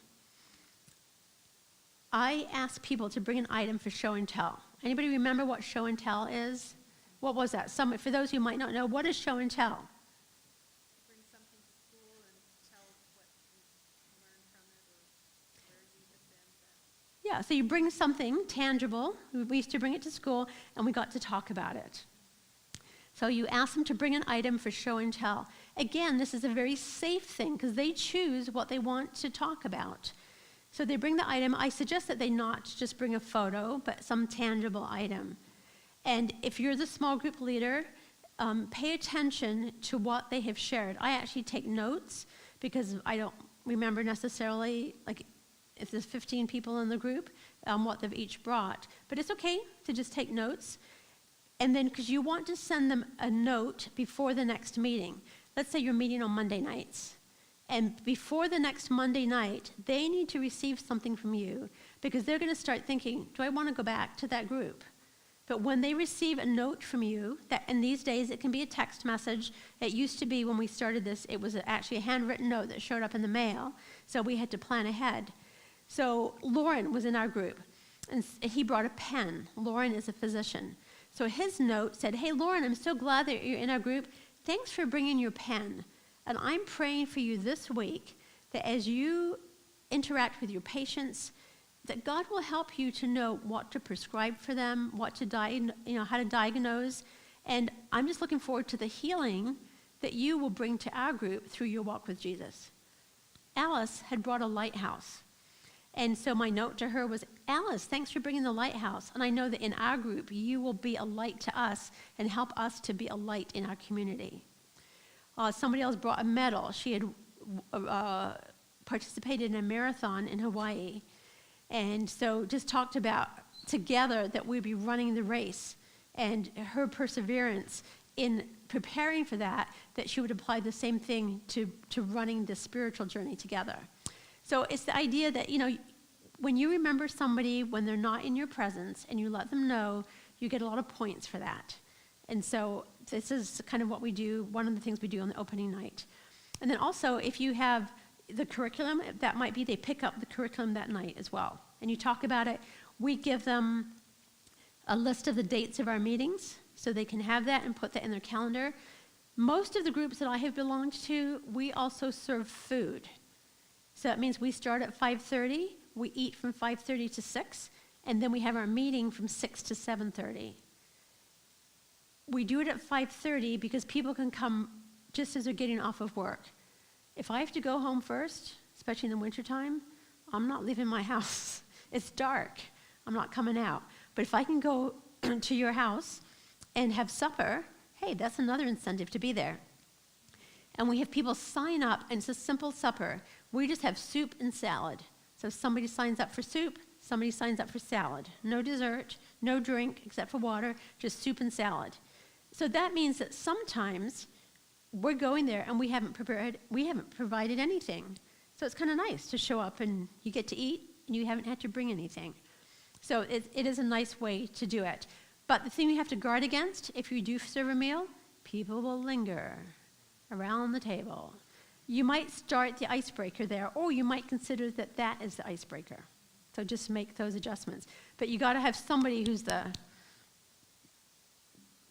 I ask people to bring an item for show and tell. Anybody remember what show and tell is? What was that? For those who might not know, what is show and tell? Bring something to school and tell what you learned from it or where you have been. Yeah, so you bring something tangible. We used to bring it to school, and we got to talk about it. So you ask them to bring an item for show and tell. Again, this is a very safe thing because they choose what they want to talk about. So they bring the item. I suggest that they not just bring a photo, but some tangible item. And if you're the small group leader, pay attention to what they have shared. I actually take notes because I don't remember necessarily, like if there's 15 people in the group, what they've each brought. But it's okay to just take notes. And then, because you want to send them a note before the next meeting. Let's say you're meeting on Monday nights. And before the next Monday night, they need to receive something from you because they're going to start thinking, do I want to go back to that group? But when they receive a note from you, and these days it can be a text message. It used to be when we started this, it was actually a handwritten note that showed up in the mail. So we had to plan ahead. So Lauren was in our group, and he brought a pen. Lauren is a physician. So his note said, hey, Lauren, I'm so glad that you're in our group. Thanks for bringing your pen. And I'm praying for you this week that as you interact with your patients, that God will help you to know what to prescribe for them, what to how to diagnose. And I'm just looking forward to the healing that you will bring to our group through your walk with Jesus. Alice had brought a lighthouse. And so my note to her was, Alice, thanks for bringing the lighthouse. And I know that in our group, you will be a light to us and help us to be a light in our community. Somebody else brought a medal. She had participated in a marathon in Hawaii. And so just talked about together that we'd be running the race and her perseverance in preparing for that she would apply the same thing to running the spiritual journey together. So it's the idea that, when you remember somebody when they're not in your presence and you let them know, you get a lot of points for that. And so this is kind of what we do, one of the things we do on the opening night. And then also, if you have the curriculum, that might be they pick up the curriculum that night as well. And you talk about it. We give them a list of the dates of our meetings so they can have that and put that in their calendar. Most of the groups that I have belonged to, we also serve food. So that means we start at 5:30, we eat from 5:30 to 6, and then we have our meeting from 6 to 7:30. We do it at 5:30 because people can come just as they're getting off of work. If I have to go home first, especially in the wintertime, I'm not leaving my house. It's dark. I'm not coming out. But if I can go to your house and have supper, hey, that's another incentive to be there. And we have people sign up, and it's a simple supper. We just have soup and salad. So somebody signs up for soup, somebody signs up for salad. No dessert, no drink except for water, just soup and salad. So that means that sometimes we're going there and we haven't provided anything. So it's kind of nice to show up and you get to eat and you haven't had to bring anything. So it is a nice way to do it. But the thing we have to guard against, if you do serve a meal, people will linger around the table. You might start the icebreaker there, or you might consider that that is the icebreaker. So just make those adjustments. But you got to have somebody who's the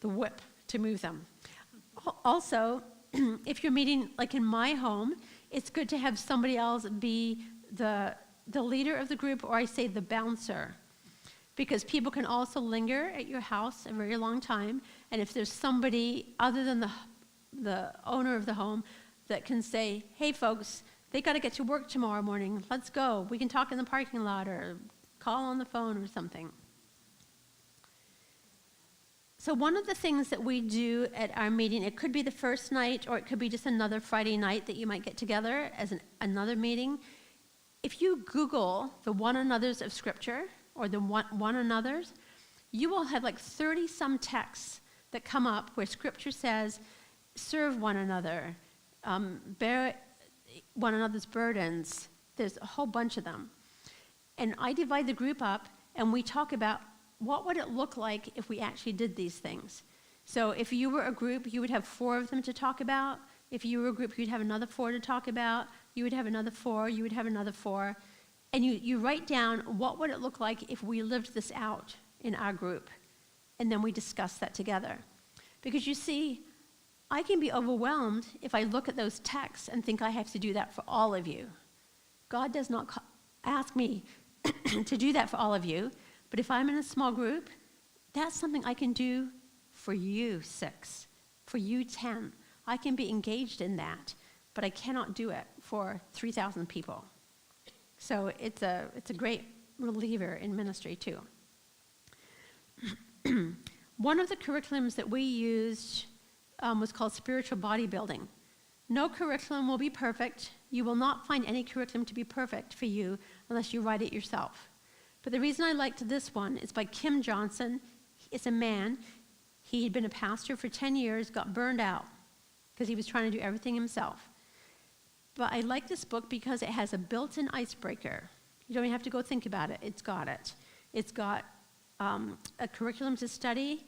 whip to move them. Also, if you're meeting, like in my home, it's good to have somebody else be the leader of the group, or I say the bouncer. Because people can also linger at your house a very long time, and if there's somebody other than the owner of the home that can say, hey folks, they got to get to work tomorrow morning, let's go, we can talk in the parking lot or call on the phone or something. So one of the things that we do at our meeting, it could be the first night or it could be just another Friday night that you might get together as another meeting. If you Google the one another's of Scripture or the one another's, you will have like 30-some texts that come up where Scripture says, serve one another, bear one another's burdens. There's a whole bunch of them. And I divide the group up and we talk about what would it look like if we actually did these things. So if you were a group, you would have 4 of them to talk about. If you were a group, you'd have another 4 to talk about. You would have another 4, you would have another 4. And you write down what would it look like if we lived this out in our group. And then we discuss that together. Because you see, I can be overwhelmed if I look at those texts and think I have to do that for all of you. God does not ask me to do that for all of you. But if I'm in a small group, that's something I can do for you 6, for you 10. I can be engaged in that, but I cannot do it for 3,000 people. So it's a great reliever in ministry too. One of the curriculums that we used was called spiritual bodybuilding. No curriculum will be perfect. You will not find any curriculum to be perfect for you unless you write it yourself. But the reason I liked this one is by Kim Johnson. It's a man. He had been a pastor for 10 years, got burned out because he was trying to do everything himself. But I like this book because it has a built-in icebreaker. You don't even have to go think about it. It's got it. It's got a curriculum to study,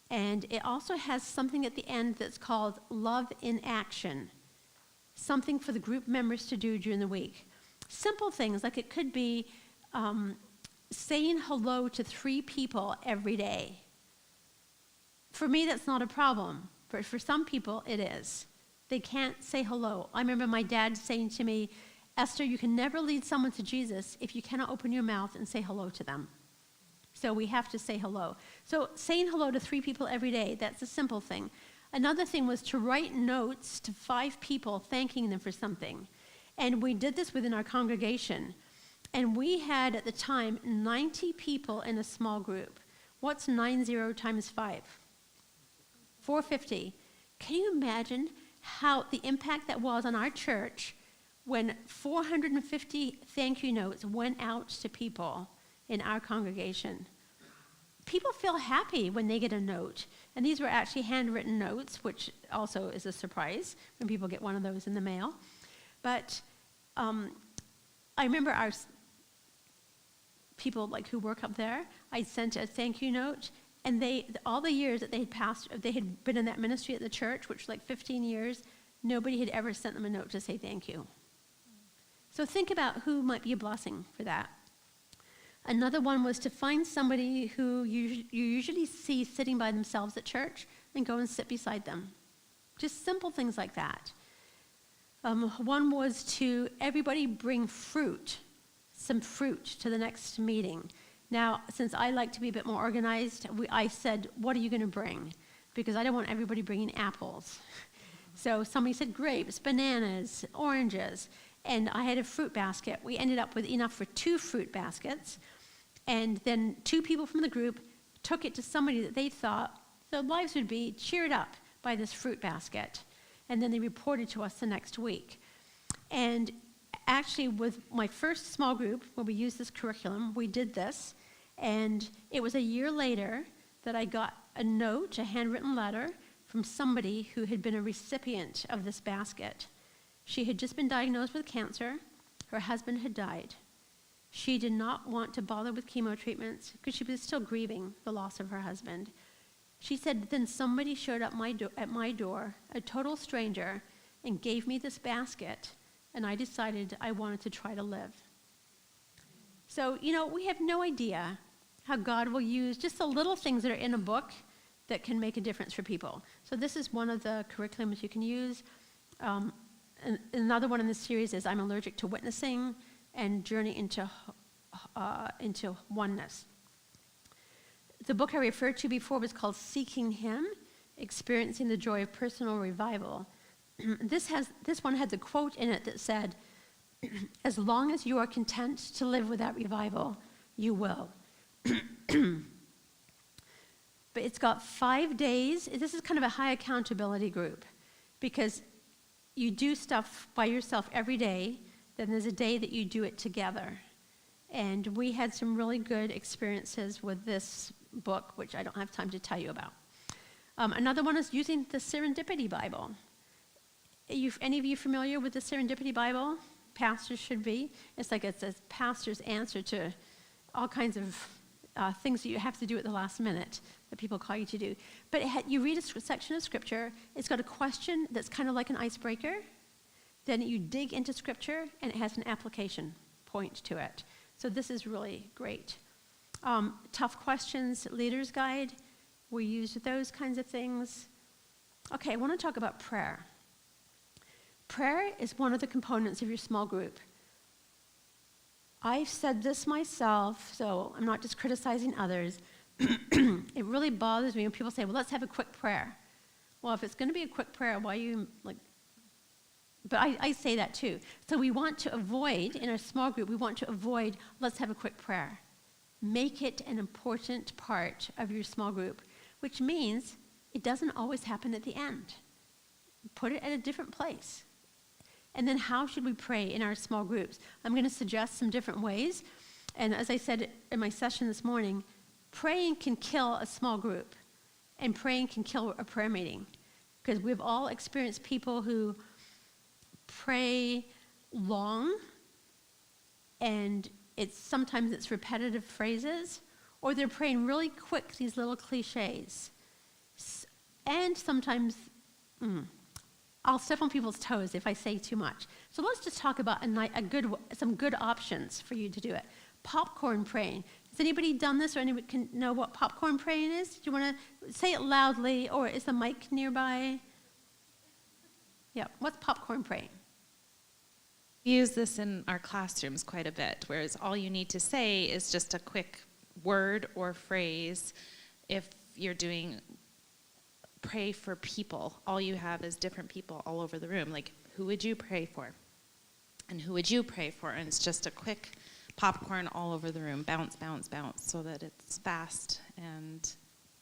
and it also has something at the end that's called Love in Action, something for the group members to do during the week. Simple things, like it could be saying hello to 3 people every day. For me, that's not a problem, but for some people, it is. They can't say hello. I remember my dad saying to me, Esther, you can never lead someone to Jesus if you cannot open your mouth and say hello to them. So we have to say hello. So saying hello to 3 people every day, that's a simple thing. Another thing was to write notes to 5 people thanking them for something. And we did this within our congregation. And we had, at the time, 90 people in a small group. What's 90 times 5? 450. Can you imagine how the impact that was on our church when 450 thank you notes went out to people in our congregation? People feel happy when they get a note. And these were actually handwritten notes, which also is a surprise when people get one of those in the mail. But I remember our people who work up there, I sent a thank you note, and all the years that they had been in that ministry at the church, which was 15 years, nobody had ever sent them a note to say thank you. So think about who might be a blessing for that. Another one was to find somebody who you usually see sitting by themselves at church and go and sit beside them. Just simple things like that. One was to everybody bring some fruit to the next meeting. Now, since I like to be a bit more organized, I said, what are you going to bring? Because I don't want everybody bringing apples. So somebody said grapes, bananas, oranges, and I had a fruit basket. We ended up with enough for 2 fruit baskets, and then 2 people from the group took it to somebody that they thought their lives would be cheered up by this fruit basket. and then they reported to us the next week. And actually, with my first small group, where we used this curriculum, we did this, and it was a year later that I got a note, a handwritten letter, from somebody who had been a recipient of this basket. She had just been diagnosed with cancer. Her husband had died. She did not want to bother with chemo treatments because she was still grieving the loss of her husband. She said, then somebody showed up at my door, a total stranger, and gave me this basket, and I decided I wanted to try to live. So, we have no idea how God will use just the little things that are in a book that can make a difference for people. So this is one of the curriculums you can use. And another one in this series is I'm Allergic to Witnessing and Journey into Oneness. The book I referred to before was called Seeking Him, Experiencing the Joy of Personal Revival. This one had the quote in it that said, as long as you are content to live without revival, you will. But it's got 5 days. This is kind of a high accountability group because you do stuff by yourself every day, then there's a day that you do it together. And we had some really good experiences with this book, which I don't have time to tell you about. Another one is using the Serendipity Bible. Any of you familiar with the Serendipity Bible? Pastors should be. It's like it's a pastor's answer to all kinds of things that you have to do at the last minute that people call you to do. But you read a section of Scripture, it's got a question that's kind of like an icebreaker. Then you dig into Scripture, and it has an application point to it. So this is really great. Tough Questions, Leader's Guide. We used those kinds of things. Okay, I want to talk about prayer. Prayer is one of the components of your small group. I've said this myself, so I'm not just criticizing others. It really bothers me when people say, well, let's have a quick prayer. Well, if it's going to be a quick prayer, why you, but I say that too. So we want to avoid, in our small group, let's have a quick prayer. Make it an important part of your small group, which means it doesn't always happen at the end. Put it at a different place. And then how should we pray in our small groups? I'm going to suggest some different ways. And as I said in my session this morning, praying can kill a small group, and praying can kill a prayer meeting. Because we've all experienced people who pray long, and sometimes it's repetitive phrases, or they're praying really quick, these little cliches. And sometimes, I'll step on people's toes if I say too much. So let's just talk about some good options for you to do it. Popcorn praying. Has anybody done this, or anybody can know what popcorn praying is? Do you want to say it loudly, or is the mic nearby? Yeah, what's popcorn praying? We use this in our classrooms quite a bit, whereas all you need to say is just a quick word or phrase. If you're doing pray for people, all you have is different people all over the room. Like, who would you pray for? And who would you pray for? And it's just a quick popcorn all over the room, bounce, bounce, bounce, so that it's fast. And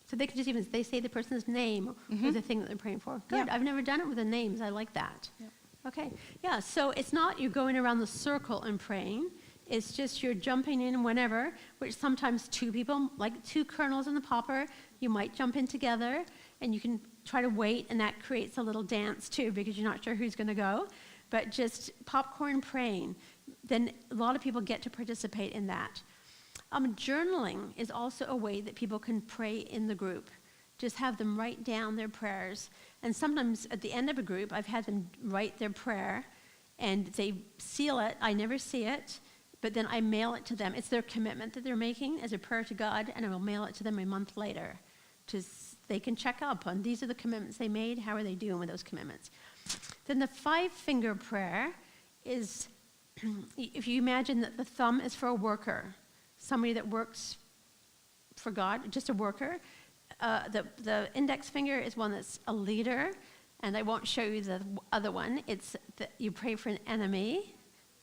so they could just they say the person's name or the thing that they're praying for. Good. Yeah. I've never done it with the names. I like that. Yep. Okay. Yeah, so it's not you're going around the circle and praying. It's just you're jumping in whenever, which sometimes two people, like two kernels in the popper, you might jump in together, and you can try to wait, and that creates a little dance too, because you're not sure who's going to go. But just popcorn praying, then a lot of people get to participate in that. Journaling is also a way that people can pray in the group. Just have them write down their prayers. And sometimes at the end of a group, I've had them write their prayer, and they seal it. I never see it, but then I mail it to them. It's their commitment that they're making as a prayer to God, and I will mail it to them a month later. They can check up on these are the commitments they made. How are they doing with those commitments? Then the 5-finger prayer is, if you imagine that the thumb is for a worker, somebody that works for God, just a worker. The index finger is one that's a leader, and I won't show you the other one. It's that you pray for an enemy,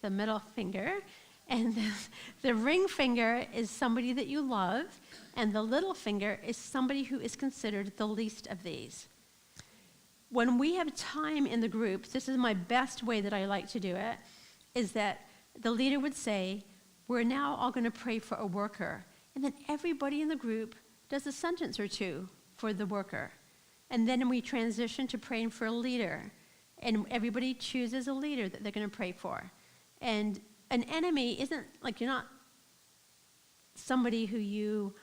the middle finger, and the ring finger is somebody that you love, and the little finger is somebody who is considered the least of these. when we have time in the groups, this is my best way that I like to do it, is that the leader would say, we're now all going to pray for a worker. And then everybody in the group does a sentence or two for the worker. And then we transition to praying for a leader. And everybody chooses a leader that they're going to pray for. And an enemy isn't, like, you're not somebody who you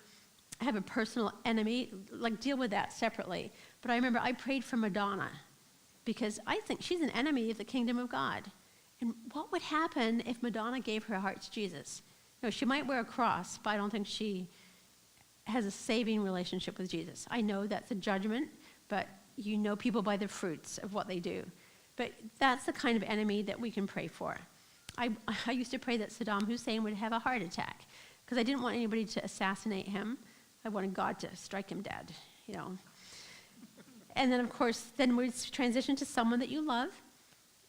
have a personal enemy, like, deal with that separately. But I remember I prayed for Madonna because I think she's an enemy of the kingdom of God. And what would happen if Madonna gave her heart to Jesus? You know, she might wear a cross, but I don't think she has a saving relationship with Jesus. I know that's a judgment, but you know people by the fruits of what they do. But that's the kind of enemy that we can pray for. I used to pray that Saddam Hussein would have a heart attack because I didn't want anybody to assassinate him. I wanted God to strike him dead, you know. And then, of course, then we transition to someone that you love,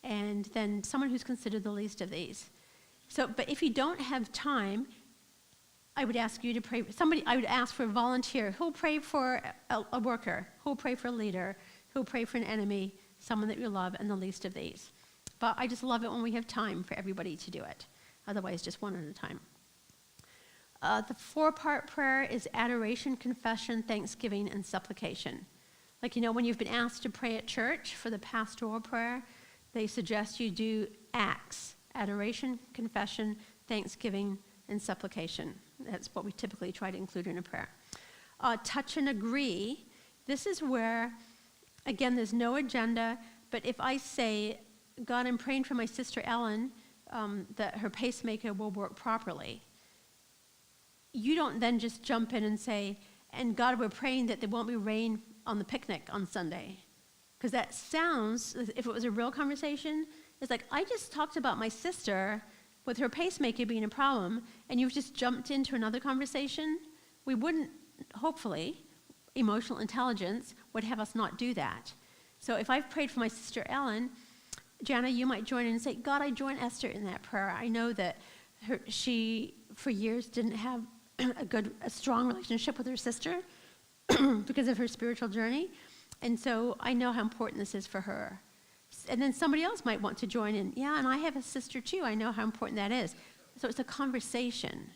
and then someone who's considered the least of these. So, but if you don't have time, I would ask you to pray. I would ask for a volunteer. Who'll pray for a worker? Who'll pray for a leader? Who'll pray for an enemy? Someone that you love, and the least of these. But I just love it when we have time for everybody to do it. Otherwise, just one at a time. The 4-part prayer is adoration, confession, thanksgiving, and supplication. Like, you know, when you've been asked to pray at church for the pastoral prayer, they suggest you do acts: adoration, confession, thanksgiving, and supplication. That's what we typically try to include in a prayer. Touch and agree. This is where, again, there's no agenda, but if I say, God, I'm praying for my sister Ellen, that her pacemaker will work properly, you don't then just jump in and say, and God, we're praying that there won't be rain on the picnic on Sunday. Because that sounds, if it was a real conversation, it's like, I just talked about my sister with her pacemaker being a problem, and you've just jumped into another conversation. We wouldn't, hopefully, emotional intelligence would have us not do that. So if I've prayed for my sister Ellen, Jana, you might join in and say, God, I join Esther in that prayer. I know that she, for years, didn't have a strong relationship with her sister because of her spiritual journey. And so I know how important this is for her. And then somebody else might want to join in. Yeah, and I have a sister too. I know how important that is. So it's a conversation,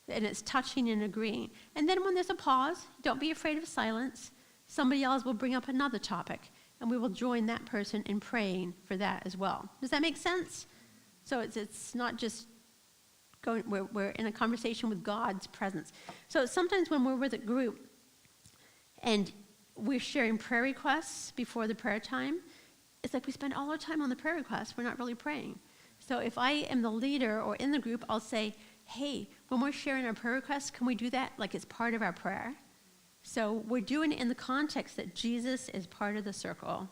and it's touching and agreeing. And then when there's a pause, don't be afraid of silence. Somebody else will bring up another topic, and we will join that person in praying for that as well. Does that make sense? So it's not just going, we're in a conversation with God's presence. So sometimes when we're with a group and we're sharing prayer requests before the prayer time, it's like we spend all our time on the prayer requests. We're not really praying. So if I am the leader or in the group, I'll say, hey, when we're sharing our prayer requests, can we do that like it's part of our prayer? So we're doing it in the context that Jesus is part of the circle,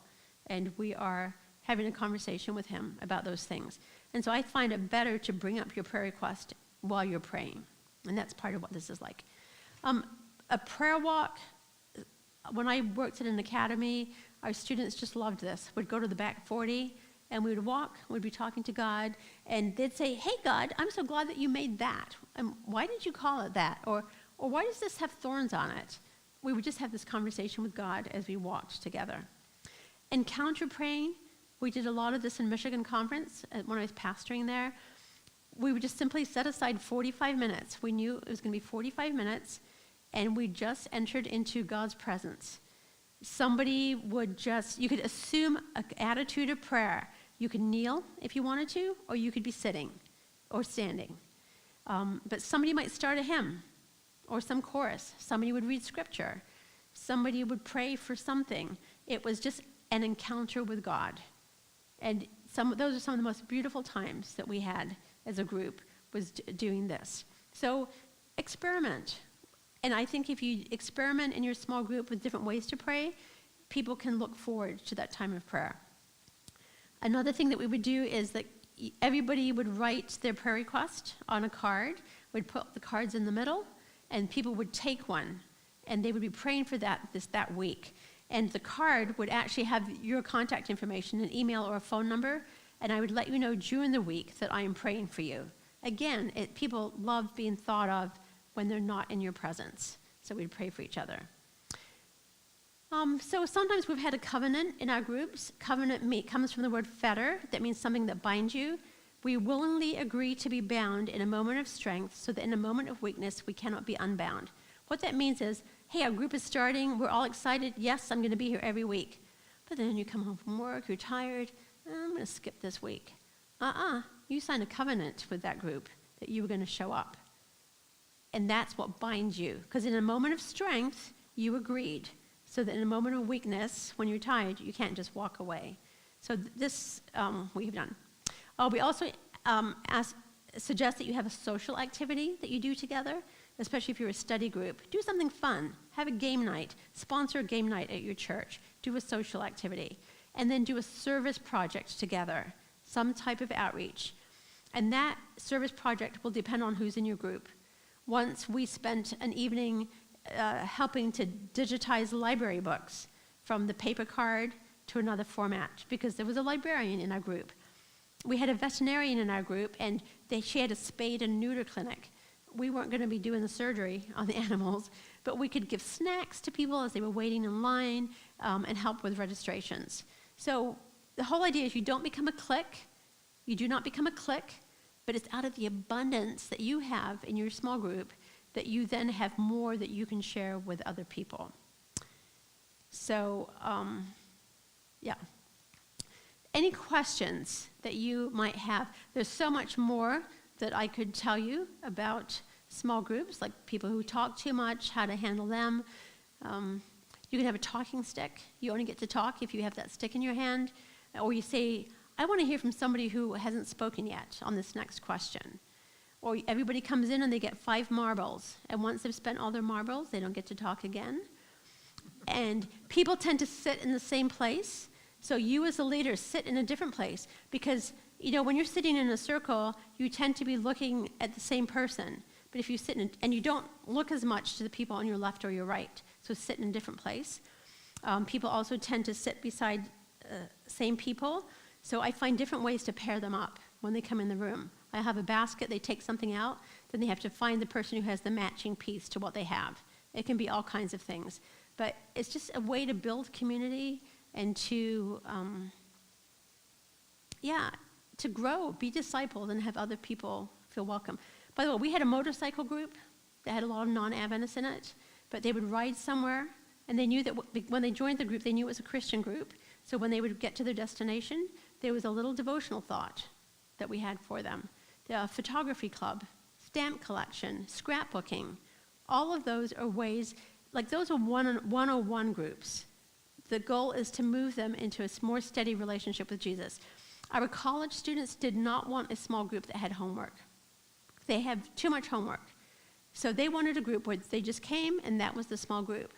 and we are having a conversation with him about those things. And so I find it better to bring up your prayer request while you're praying. And that's part of what this is like. A prayer walk, when I worked at an academy, our students just loved this. We'd go to the back 40, and we would walk, we'd be talking to God, and they'd say, hey, God, I'm so glad that you made that. Why did you call it that? Or why does this have thorns on it? We would just have this conversation with God as we walked together. Encounter praying, we did a lot of this in Michigan Conference when I was pastoring there. We would just simply set aside 45 minutes. We knew it was going to be 45 minutes, and we just entered into God's presence. Somebody would you could assume an attitude of prayer. You could kneel if you wanted to, or you could be sitting or standing. But somebody might start a hymn or some chorus. Somebody would read scripture. Somebody would pray for something. It was just an encounter with God. And those are some of the most beautiful times that we had as a group, was doing this. So experiment. And I think if you experiment in your small group with different ways to pray, people can look forward to that time of prayer. Another thing that we would do is that everybody would write their prayer request on a card. We'd put the cards in the middle, and people would take one, and they would be praying for that week. And the card would actually have your contact information, an email or a phone number, and I would let you know during the week that I am praying for you. Again, people love being thought of when they're not in your presence. So we'd pray for each other. So sometimes we've had a covenant in our groups. Covenant comes from the word fetter. That means something that binds you. We willingly agree to be bound in a moment of strength so that in a moment of weakness we cannot be unbound. What that means is, hey, our group is starting. We're all excited. Yes, I'm going to be here every week. But then you come home from work, you're tired. I'm going to skip this week. You signed a covenant with that group that you were going to show up. And that's what binds you. Because in a moment of strength, you agreed. So that in a moment of weakness, when you're tired, you can't just walk away. So this we have done. We also suggest that you have a social activity that you do together, especially if you're a study group. Do something fun. Have a game night. Sponsor a game night at your church. Do a social activity. And then do a service project together, some type of outreach. And that service project will depend on who's in your group. Once we spent an evening helping to digitize library books from the paper card to another format because there was a librarian in our group. We had a veterinarian in our group, and she had a spade and neuter clinic. We weren't going to be doing the surgery on the animals, but we could give snacks to people as they were waiting in line and help with registrations. So the whole idea is you don't become a clique. You do not become a clique, but it's out of the abundance that you have in your small group that you then have more that you can share with other people. So, yeah. Any questions that you might have? There's so much more that I could tell you about small groups, like people who talk too much, how to handle them. You can have a talking stick. You only get to talk if you have that stick in your hand. Or you say, I want to hear from somebody who hasn't spoken yet on this next question. Or everybody comes in and they get 5 marbles. And once they've spent all their marbles, they don't get to talk again. And people tend to sit in the same place. So you as a leader sit in a different place. Because, when you're sitting in a circle, you tend to be looking at the same person. But if you sit and you don't look as much to the people on your left or your right. So sit in a different place. People also tend to sit beside same people. So I find different ways to pair them up when they come in the room. I have a basket, they take something out, then they have to find the person who has the matching piece to what they have. It can be all kinds of things. But it's just a way to build community and to grow, be discipled, and have other people feel welcome. By the way, we had a motorcycle group that had a lot of non-Adventists in it, but they would ride somewhere, and they knew that when they joined the group, they knew it was a Christian group. So when they would get to their destination, there was a little devotional thought that we had for them. The photography club, stamp collection, scrapbooking, all of those are ways, like those are 101 groups. The goal is to move them into a more steady relationship with Jesus. Our college students did not want a small group that had homework. They have too much homework. So they wanted a group where they just came and that was the small group.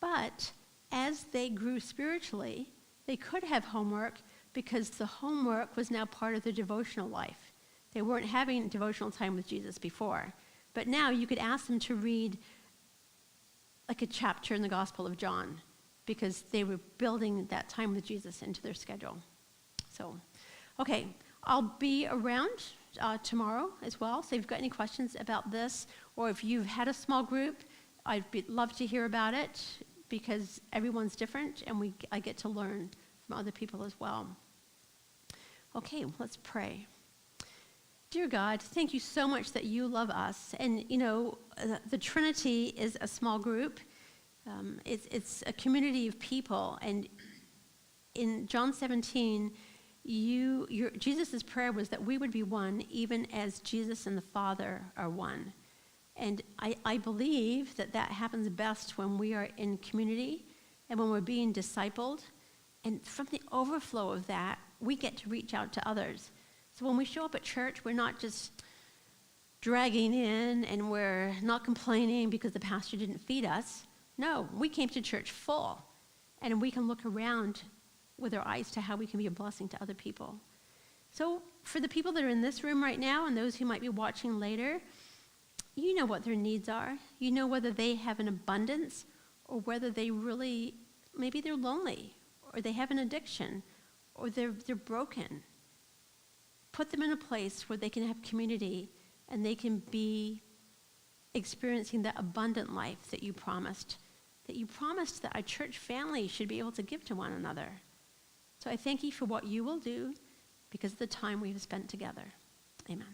But as they grew spiritually, they could have homework because the homework was now part of their devotional life. They weren't having devotional time with Jesus before. But now you could ask them to read like a chapter in the Gospel of John because they were building that time with Jesus into their schedule. So, okay, I'll be around tomorrow as well. So if you've got any questions about this, or if you've had a small group, I'd love to hear about it because everyone's different and I get to learn from other people as well. Okay, let's pray. Dear God, thank you so much that you love us. And, the Trinity is a small group. It's a community of people. And in John 17, Jesus' prayer was that we would be one, even as Jesus and the Father are one. And I believe that happens best when we are in community and when we're being discipled. And from the overflow of that, we get to reach out to others. So when we show up at church, we're not just dragging in and we're not complaining because the pastor didn't feed us. No, we came to church full. And we can look around with our eyes to how we can be a blessing to other people. So for the people that are in this room right now and those who might be watching later, you know what their needs are. You know whether they have an abundance or whether they really, maybe they're lonely or they have an addiction or they're broken. Put them in a place where they can have community and they can be experiencing that abundant life that you promised that you promised that our church family should be able to give to one another. So I thank you for what you will do because of the time we've spent together. Amen.